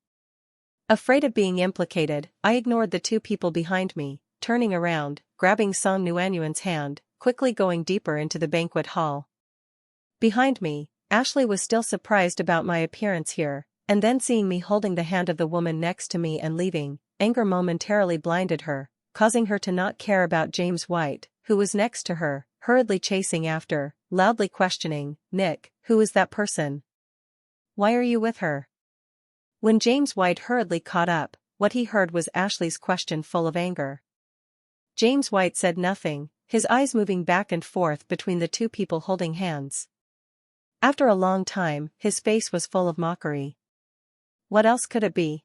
Afraid of being implicated, I ignored the two people behind me, turning around, grabbing Song Nuanyuan's hand, quickly going deeper into the banquet hall. Behind me, Ashley was still surprised about my appearance here, and then seeing me holding the hand of the woman next to me and leaving, anger momentarily blinded her, causing her to not care about James White, who was next to her, hurriedly chasing after, loudly questioning, "Nick, who is that person? Why are you with her?" When James White hurriedly caught up, what he heard was Ashley's question full of anger. James White said nothing, his eyes moving back and forth between the two people holding hands. After a long time, his face was full of mockery. What else could it be?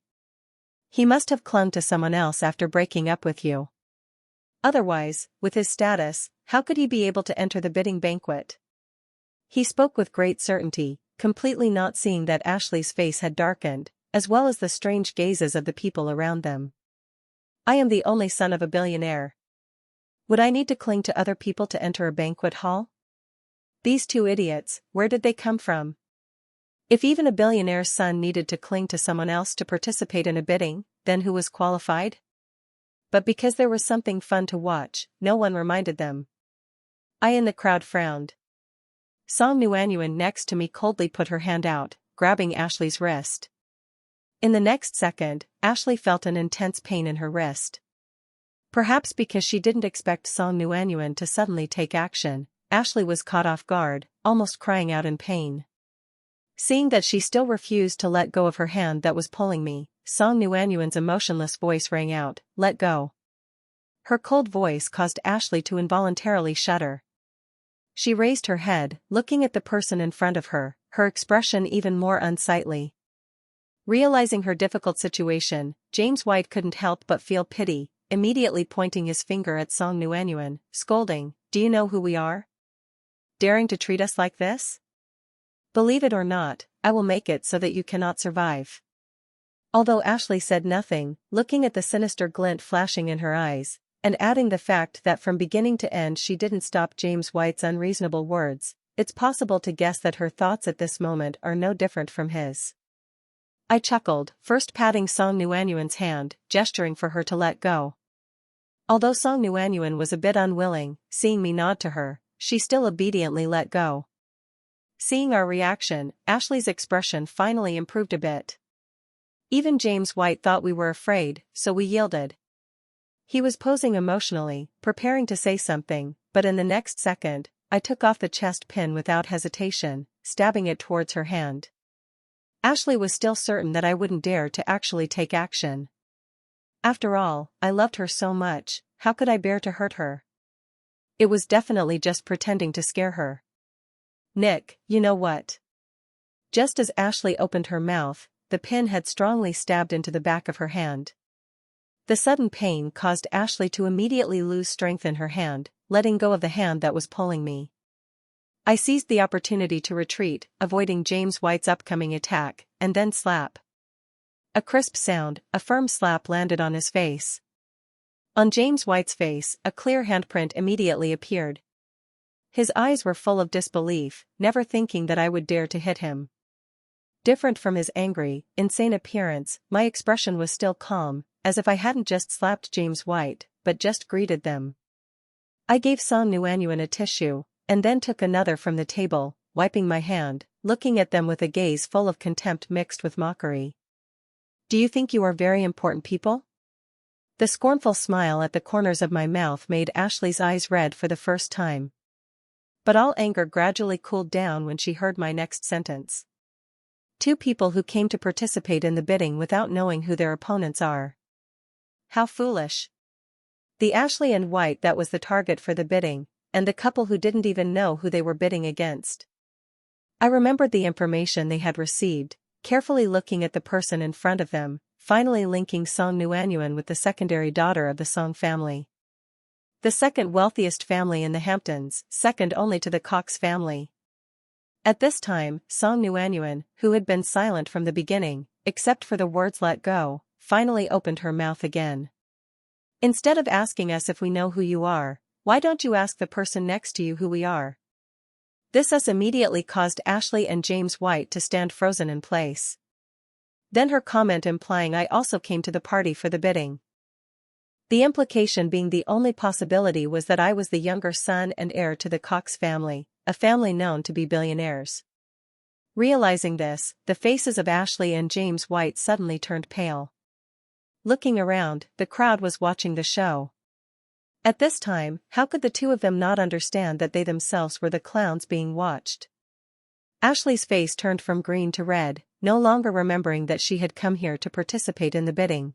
He must have clung to someone else after breaking up with you. Otherwise, with his status, how could he be able to enter the bidding banquet? He spoke with great certainty, completely not seeing that Ashley's face had darkened, as well as the strange gazes of the people around them. I am the only son of a billionaire. Would I need to cling to other people to enter a banquet hall? These two idiots, where did they come from? If even a billionaire's son needed to cling to someone else to participate in a bidding, then who was qualified? But because there was something fun to watch, no one reminded them. I in the crowd frowned. Song Nuanyuan next to me coldly put her hand out, grabbing Ashley's wrist. In the next second, Ashley felt an intense pain in her wrist. Perhaps because she didn't expect Song Nuanyuan to suddenly take action, Ashley was caught off guard, almost crying out in pain. Seeing that she still refused to let go of her hand that was pulling me, Song Nuanyuan's emotionless voice rang out, "Let go." Her cold voice caused Ashley to involuntarily shudder. She raised her head, looking at the person in front of her, her expression even more unsightly. Realizing her difficult situation, James White couldn't help but feel pity, immediately pointing his finger at Song Nuanyuan, scolding, "Do you know who we are? Daring to treat us like this? Believe it or not, I will make it so that you cannot survive." Although Ashley said nothing, looking at the sinister glint flashing in her eyes, and adding the fact that from beginning to end she didn't stop James White's unreasonable words, it's possible to guess that her thoughts at this moment are no different from his. I chuckled, first patting Song Nuanyuan's hand, gesturing for her to let go. Although Song Nuanyuan was a bit unwilling, seeing me nod to her, she still obediently let go. Seeing our reaction, Ashley's expression finally improved a bit. Even James White thought we were afraid, so we yielded. He was posing emotionally, preparing to say something, but in the next second, I took off the chest pin without hesitation, stabbing it towards her hand. Ashley was still certain that I wouldn't dare to actually take action. After all, I loved her so much, how could I bear to hurt her? It was definitely just pretending to scare her. "Nick, you know what?" Just as Ashley opened her mouth, the pin had strongly stabbed into the back of her hand. The sudden pain caused Ashley to immediately lose strength in her hand, letting go of the hand that was pulling me. I seized the opportunity to retreat, avoiding James White's upcoming attack, and then slap. A crisp sound, a firm slap landed on his face. On James White's face, a clear handprint immediately appeared. His eyes were full of disbelief, never thinking that I would dare to hit him. Different from his angry, insane appearance, my expression was still calm, as if I hadn't just slapped James White, but just greeted them. I gave Song Nuanyuan a tissue, and then took another from the table, wiping my hand, looking at them with a gaze full of contempt mixed with mockery. "Do you think you are very important people?" The scornful smile at the corners of my mouth made Ashley's eyes red for the first time. But all anger gradually cooled down when she heard my next sentence. "Two people who came to participate in the bidding without knowing who their opponents are. How foolish." The Ashley and White that was the target for the bidding, and the couple who didn't even know who they were bidding against. I remembered the information they had received, carefully looking at the person in front of them, finally linking Song Nuanyuan with the secondary daughter of the Song family. The second wealthiest family in the Hamptons, second only to the Cox family. At this time, Song Nuanyuan, who had been silent from the beginning, except for the words "let go," finally opened her mouth again. "Instead of asking us if we know who you are, why don't you ask the person next to you who we are?" This immediately caused Ashley and James White to stand frozen in place. Then her comment implying I also came to the party for the bidding. The implication being the only possibility was that I was the younger son and heir to the Cox family, a family known to be billionaires. Realizing this, the faces of Ashley and James White suddenly turned pale. Looking around, the crowd was watching the show. At this time, how could the two of them not understand that they themselves were the clowns being watched? Ashley's face turned from green to red, no longer remembering that she had come here to participate in the bidding.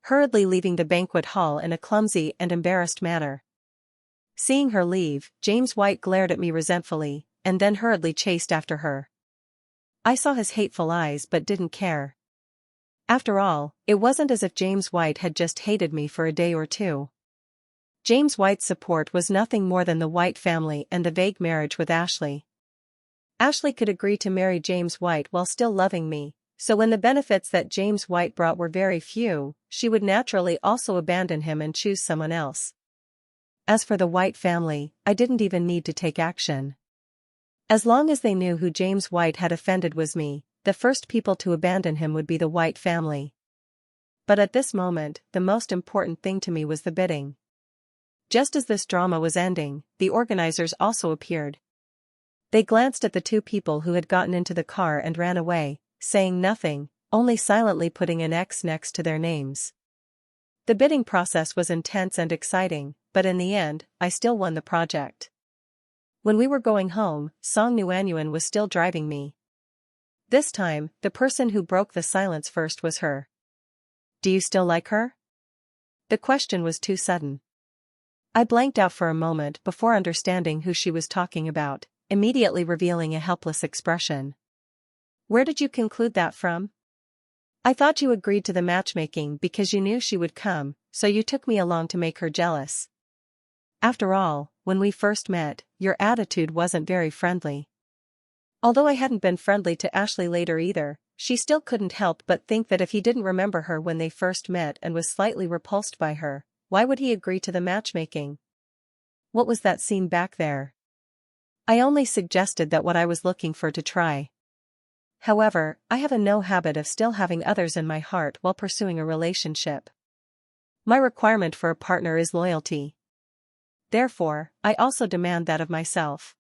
Hurriedly leaving the banquet hall in a clumsy and embarrassed manner. Seeing her leave, James White glared at me resentfully, and then hurriedly chased after her. I saw his hateful eyes but didn't care. After all, it wasn't as if James White had just hated me for a day or two. James White's support was nothing more than the White family and the vague marriage with Ashley. Ashley could agree to marry James White while still loving me, so when the benefits that James White brought were very few, she would naturally also abandon him and choose someone else. As for the White family, I didn't even need to take action. As long as they knew who James White had offended was me, the first people to abandon him would be the White family. But at this moment, the most important thing to me was the bidding. Just as this drama was ending, the organizers also appeared. They glanced at the two people who had gotten into the car and ran away, saying nothing, only silently putting an X next to their names. The bidding process was intense and exciting, but in the end, I still won the project. When we were going home, Song Nuanyuan was still driving me. This time, the person who broke the silence first was her. "Do you still like her?" The question was too sudden. I blanked out for a moment before understanding who she was talking about, immediately revealing a helpless expression. "Where did you conclude that from?" "I thought you agreed to the matchmaking because you knew she would come, so you took me along to make her jealous. After all, when we first met, your attitude wasn't very friendly." Although I hadn't been friendly to Ashley later either, she still couldn't help but think that if he didn't remember her when they first met and was slightly repulsed by her, why would he agree to the matchmaking? What was that scene back there? I only suggested that what I was looking for to try. However, I have a no habit of still having others in my heart while pursuing a relationship. My requirement for a partner is loyalty. Therefore, I also demand that of myself.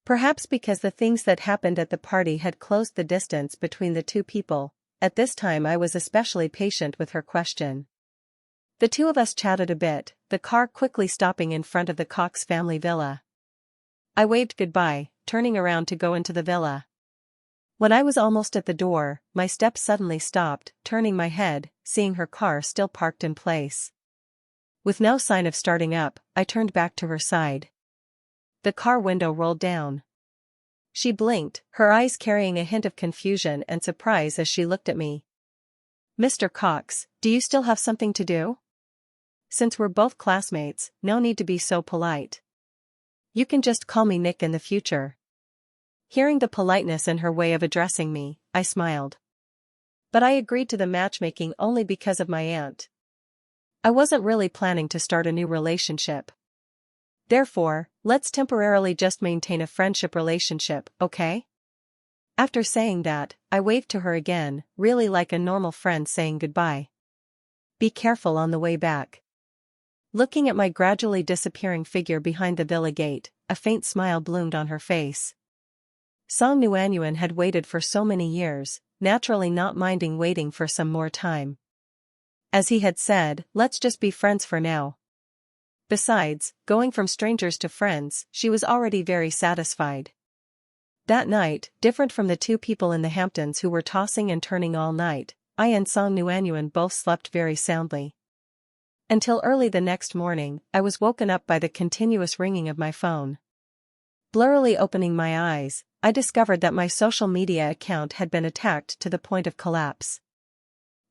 Perhaps because the things that happened at the party had closed the distance between the two people, at this time I was especially patient with her question. The two of us chatted a bit, the car quickly stopping in front of the Cox family villa. I waved goodbye, turning around to go into the villa. When I was almost at the door, my steps suddenly stopped, turning my head, seeing her car still parked in place. With no sign of starting up, I turned back to her side. The car window rolled down. She blinked, her eyes carrying a hint of confusion and surprise as she looked at me. "Mr. Cox, do you still have something to do? Since we're both classmates, no need to be so polite. You can just call me Nick in the future." Hearing the politeness in her way of addressing me, I smiled. But I agreed to the matchmaking only because of my aunt. I wasn't really planning to start a new relationship. Therefore, let's temporarily just maintain a friendship relationship, okay? After saying that, I waved to her again, really like a normal friend saying goodbye. "Be careful on the way back." Looking at my gradually disappearing figure behind the villa gate, a faint smile bloomed on her face. Song Nuanyuan had waited for so many years, naturally not minding waiting for some more time. As he had said, let's just be friends for now. Besides, going from strangers to friends, she was already very satisfied. That night, different from the two people in the Hamptons who were tossing and turning all night, I and Song Nuanyuan both slept very soundly. Until early the next morning, I was woken up by the continuous ringing of my phone. Blurrily opening my eyes, I discovered that my social media account had been attacked to the point of collapse.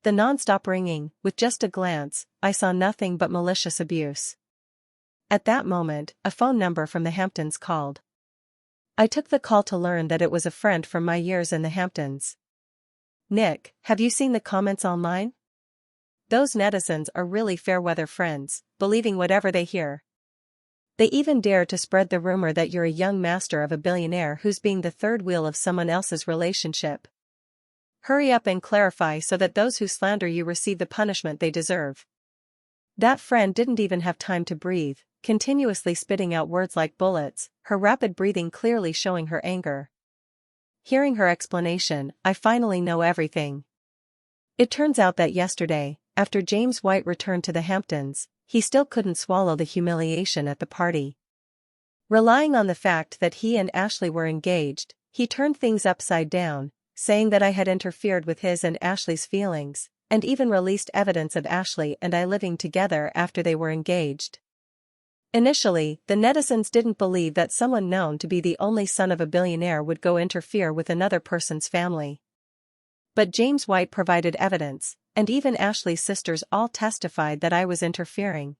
The non-stop ringing, with just a glance, I saw nothing but malicious abuse. At that moment, a phone number from the Hamptons called. I took the call to learn that it was a friend from my years in the Hamptons. "Nick, have you seen the comments online? Those netizens are really fair-weather friends, believing whatever they hear. They even dare to spread the rumor that you're a young master of a billionaire who's being the third wheel of someone else's relationship. Hurry up and clarify so that those who slander you receive the punishment they deserve." That friend didn't even have time to breathe, continuously spitting out words like bullets, her rapid breathing clearly showing her anger. Hearing her explanation, I finally know everything. It turns out that yesterday, after James White returned to the Hamptons, he still couldn't swallow the humiliation at the party. Relying on the fact that he and Ashley were engaged, he turned things upside down, saying that I had interfered with his and Ashley's feelings, and even released evidence of Ashley and I living together after they were engaged. Initially, the netizens didn't believe that someone known to be the only son of a billionaire would go interfere with another person's family. But James White provided evidence, and even Ashley's sisters all testified that I was interfering.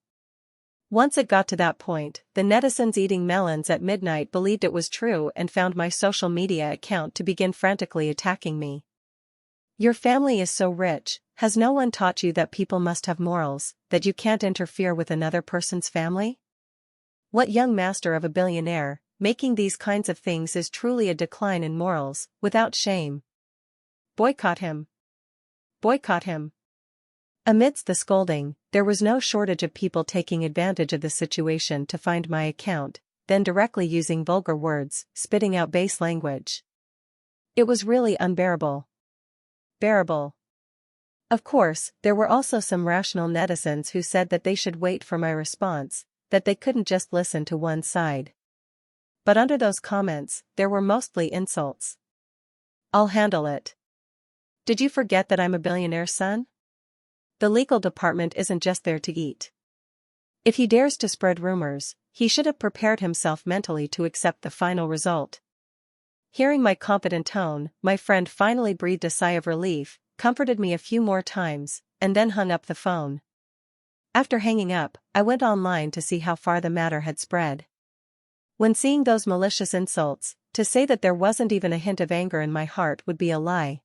Once it got to that point, the netizens eating melons at midnight believed it was true and found my social media account to begin frantically attacking me. Your family is so rich, has no one taught you that people must have morals, that you can't interfere with another person's family? What young master of a billionaire, making these kinds of things is truly a decline in morals, without shame. Boycott him. Boycott him. Amidst the scolding, there was no shortage of people taking advantage of the situation to find my account, then directly using vulgar words, spitting out base language. It was really unbearable. Bearable. Of course, there were also some rational netizens who said that they should wait for my response, that they couldn't just listen to one side. But under those comments, there were mostly insults. I'll handle it. Did you forget that I'm a billionaire's son? The legal department isn't just there to eat. If he dares to spread rumors, he should have prepared himself mentally to accept the final result. Hearing my confident tone, my friend finally breathed a sigh of relief, comforted me a few more times, and then hung up the phone. After hanging up, I went online to see how far the matter had spread. When seeing those malicious insults, to say that there wasn't even a hint of anger in my heart would be a lie.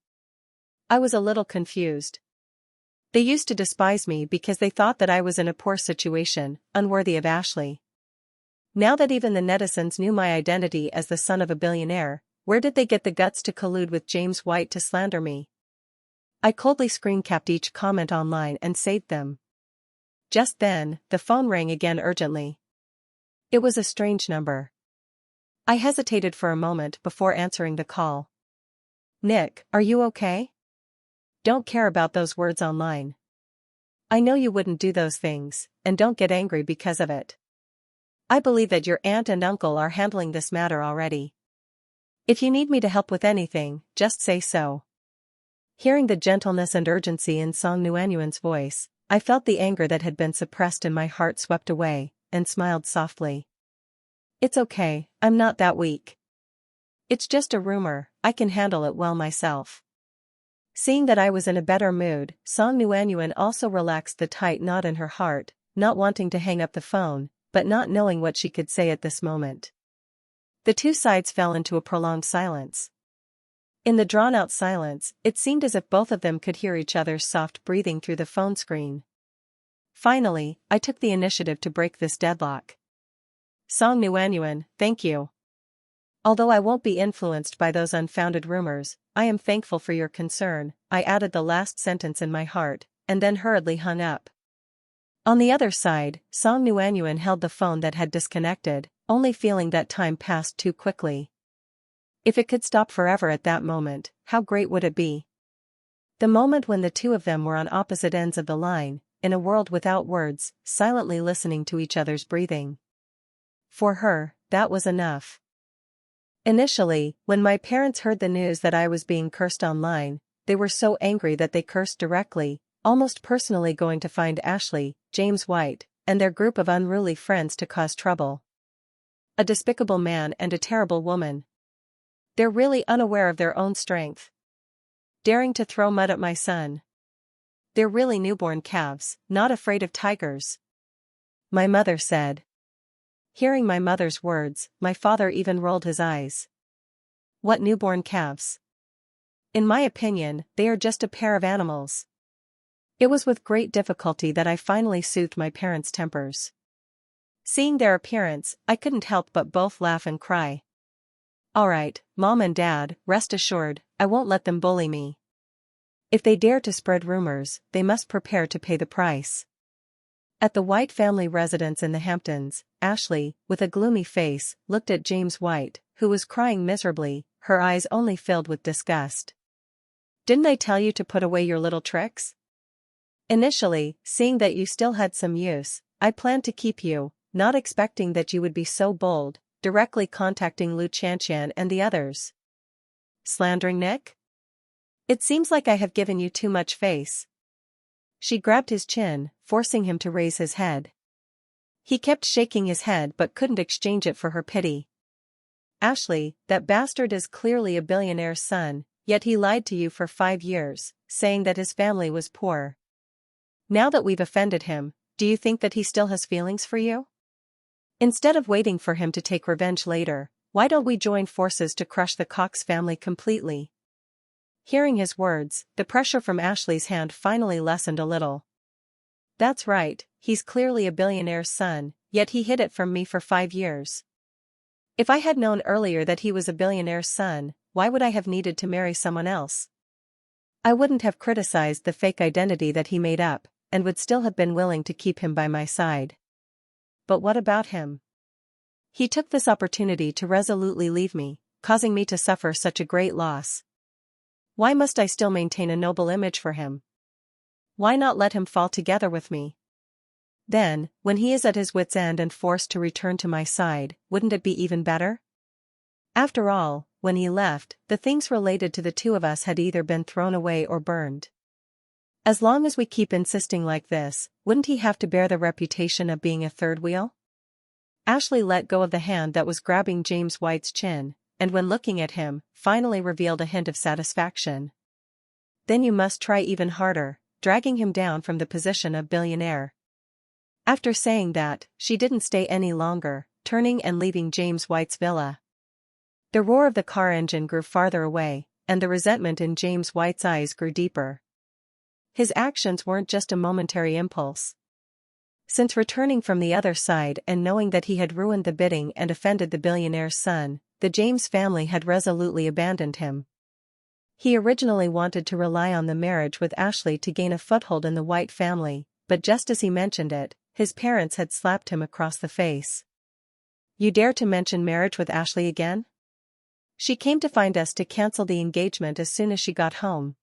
I was a little confused. They used to despise me because they thought that I was in a poor situation, unworthy of Ashley. Now that even the netizens knew my identity as the son of a billionaire, where did they get the guts to collude with James White to slander me? I coldly screen-capped each comment online and saved them. Just then, the phone rang again urgently. It was a strange number. I hesitated for a moment before answering the call. Nick, are you okay? Don't care about those words online. I know you wouldn't do those things, and don't get angry because of it. I believe that your aunt and uncle are handling this matter already. If you need me to help with anything, just say so. Hearing the gentleness and urgency in Song Nuanyuan's voice, I felt the anger that had been suppressed in my heart swept away, and smiled softly. It's okay, I'm not that weak. It's just a rumor, I can handle it well myself. Seeing that I was in a better mood, Song Nuanyuan also relaxed the tight knot in her heart, not wanting to hang up the phone, but not knowing what she could say at this moment. The two sides fell into a prolonged silence. In the drawn-out silence, it seemed as if both of them could hear each other's soft breathing through the phone screen. Finally, I took the initiative to break this deadlock. Song Nuanyuan, thank you. Although I won't be influenced by those unfounded rumors, I am thankful for your concern, I added the last sentence in my heart, and then hurriedly hung up. On the other side, Song Nuanyuan held the phone that had disconnected, only feeling that time passed too quickly. If it could stop forever at that moment, how great would it be? The moment when the two of them were on opposite ends of the line, in a world without words, silently listening to each other's breathing. For her, that was enough. Initially, when my parents heard the news that I was being cursed online, they were so angry that they cursed directly, almost personally going to find Ashley, James White, and their group of unruly friends to cause trouble. A despicable man and a terrible woman. They're really unaware of their own strength. Daring to throw mud at my son. They're really newborn calves, not afraid of tigers. My mother said. Hearing my mother's words, my father even rolled his eyes. What newborn calves? In my opinion, they are just a pair of animals. It was with great difficulty that I finally soothed my parents' tempers. Seeing their appearance, I couldn't help but both laugh and cry. Alright, Mom and Dad, rest assured, I won't let them bully me. If they dare to spread rumors, they must prepare to pay the price. At the White family residence in the Hamptons, Ashley, with a gloomy face, looked at James White, who was crying miserably, her eyes only filled with disgust. "Didn't I tell you to put away your little tricks? Initially, seeing that you still had some use, I planned to keep you, not expecting that you would be so bold, directly contacting Lu Chanshan and the others." "Slandering Nick? It seems like I have given you too much face." She grabbed his chin, forcing him to raise his head. He kept shaking his head but couldn't exchange it for her pity. "Ashley, that bastard is clearly a billionaire's son, yet he lied to you for 5 years, saying that his family was poor. Now that we've offended him, do you think that he still has feelings for you? Instead of waiting for him to take revenge later, why don't we join forces to crush the Cox family completely?" Hearing his words, the pressure from Ashley's hand finally lessened a little. "That's right, he's clearly a billionaire's son, yet he hid it from me for 5 years. If I had known earlier that he was a billionaire's son, why would I have needed to marry someone else? I wouldn't have criticized the fake identity that he made up, and would still have been willing to keep him by my side. But what about him? He took this opportunity to resolutely leave me, causing me to suffer such a great loss. Why must I still maintain a noble image for him? Why not let him fall together with me? Then, when he is at his wit's end and forced to return to my side, wouldn't it be even better? After all, when he left, the things related to the two of us had either been thrown away or burned. As long as we keep insisting like this, wouldn't he have to bear the reputation of being a third wheel?" Ashley let go of the hand that was grabbing James White's chin, and when looking at him, finally revealed a hint of satisfaction. "Then you must try even harder, dragging him down from the position of billionaire." After saying that, she didn't stay any longer, turning and leaving James White's villa. The roar of the car engine grew farther away, and the resentment in James White's eyes grew deeper. His actions weren't just a momentary impulse. Since returning from the other side and knowing that he had ruined the bidding and offended the billionaire's son, the James family had resolutely abandoned him. He originally wanted to rely on the marriage with Ashley to gain a foothold in the White family, but just as he mentioned it, his parents had slapped him across the face. "You dare to mention marriage with Ashley again? She came to find us to cancel the engagement as soon as she got home.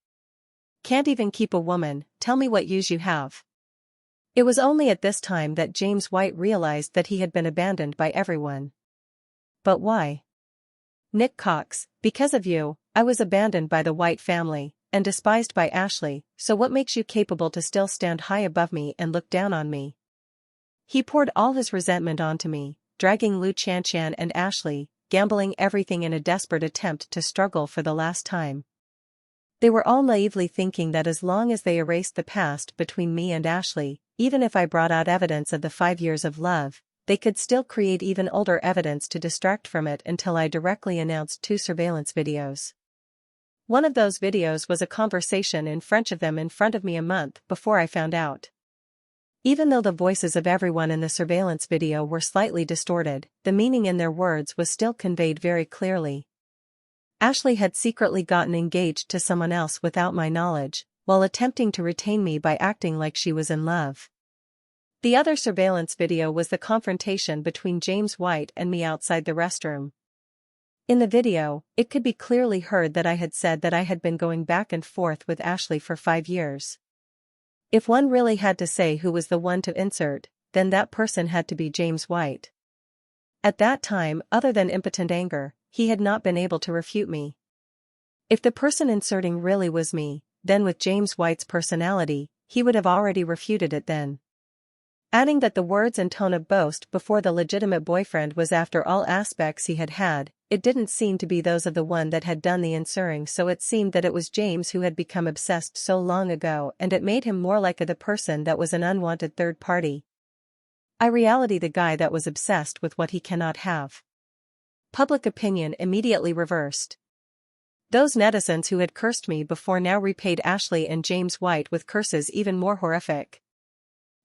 Can't even keep a woman, tell me what use you have." It was only at this time that James White realized that he had been abandoned by everyone. "But why?" "Nick Cox, because of you, I was abandoned by the White family, and despised by Ashley, so what makes you capable to still stand high above me and look down on me?" He poured all his resentment onto me, dragging Lu Chanshan and Ashley, gambling everything in a desperate attempt to struggle for the last time. They were all naively thinking that as long as they erased the past between me and Ashley, even if I brought out evidence of the 5 years of love, they could still create even older evidence to distract from it until I directly announced 2 surveillance videos. One of those videos was a conversation in French of them in front of me a month before I found out. Even though the voices of everyone in the surveillance video were slightly distorted, the meaning in their words was still conveyed very clearly. Ashley had secretly gotten engaged to someone else without my knowledge, while attempting to retain me by acting like she was in love. The other surveillance video was the confrontation between James White and me outside the restroom. In the video, it could be clearly heard that I had said that I had been going back and forth with Ashley for 5 years. If one really had to say who was the one to insert, then that person had to be James White. At that time, other than impotent anger, he had not been able to refute me. If the person inserting really was me, then with James White's personality, he would have already refuted it then. Adding that the words and tone of boast before the legitimate boyfriend was after all aspects he had had, it didn't seem to be those of the one that had done the insuring, so it seemed that it was James who had become obsessed so long ago, and it made him more like the person that was an unwanted third party. Reality the guy that was obsessed with what he cannot have. Public opinion immediately reversed. Those netizens who had cursed me before now repaid Ashley and James White with curses even more horrific.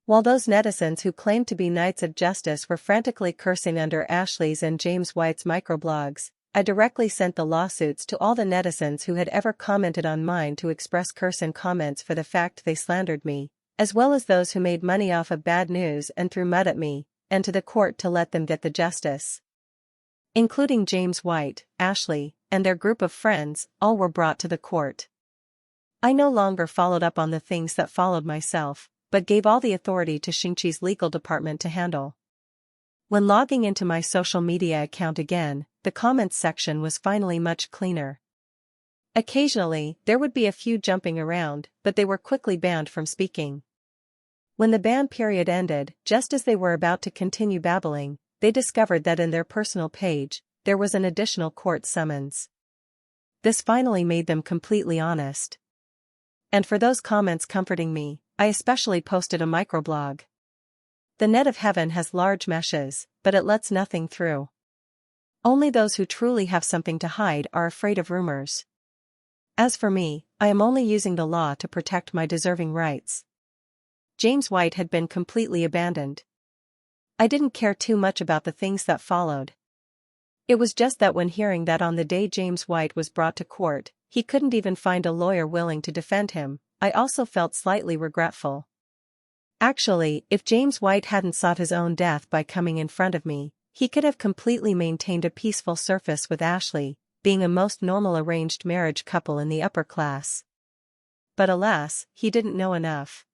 While those netizens who claimed to be knights of justice were frantically cursing under Ashley's and James White's microblogs, I directly sent the lawsuits to all the netizens who had ever commented on mine to express curse in comments for the fact they slandered me, as well as those who made money off of bad news and threw mud at me, and to the court to let them get the justice. including James White, Ashley, and their group of friends, all were brought to the court. I no longer followed up on the things that followed myself, but gave all the authority to Xingqi's legal department to handle. When logging into my social media account again, the comments section was finally much cleaner. Occasionally, there would be a few jumping around, but they were quickly banned from speaking. When the ban period ended, just as they were about to continue babbling, they discovered that in their personal page, there was an additional court summons. This finally made them completely honest. And for those comments comforting me, I especially posted a microblog. The net of heaven has large meshes, but it lets nothing through. Only those who truly have something to hide are afraid of rumors. As for me, I am only using the law to protect my deserving rights. James White had been completely abandoned. I didn't care too much about the things that followed. It was just that when hearing that on the day James White was brought to court, he couldn't even find a lawyer willing to defend him, I also felt slightly regretful. Actually, if James White hadn't sought his own death by coming in front of me, he could have completely maintained a peaceful surface with Ashley, being a most normal arranged marriage couple in the upper class. But alas, he didn't know enough.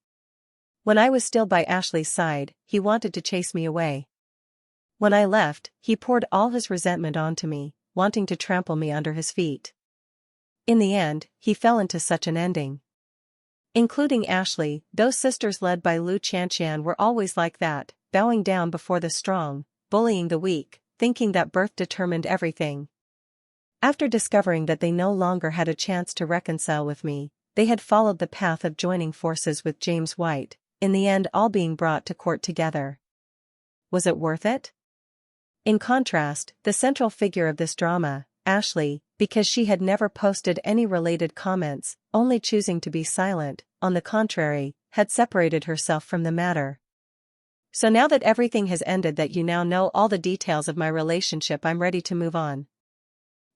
When I was still by Ashley's side, he wanted to chase me away. When I left, he poured all his resentment onto me, wanting to trample me under his feet. In the end, he fell into such an ending. Including Ashley, those sisters led by Lu Qianqian were always like that, bowing down before the strong, bullying the weak, thinking that birth determined everything. After discovering that they no longer had a chance to reconcile with me, they had followed the path of joining forces with James White, in the end all being brought to court together. Was it worth it? In contrast, the central figure of this drama, Ashley, because she had never posted any related comments, only choosing to be silent, on the contrary, had separated herself from the matter. So now that everything has ended, that you now know all the details of my relationship, I'm ready to move on.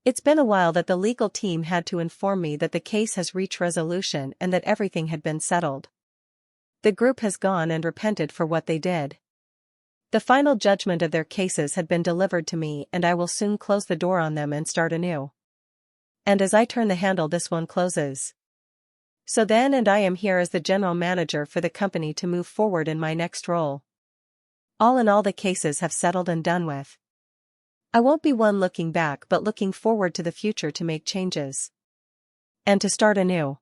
It's been a while that the legal team had to inform me that the case has reached resolution and that everything had been settled. The group has gone and repented for what they did. The final judgment of their cases had been delivered to me, and I will soon close the door on them and start anew. And as I turn the handle, this one closes. So then, and I am here as the general manager for the company to move forward in my next role. All in all, the cases have settled and done with. I won't be one looking back, but looking forward to the future to make changes. And to start anew.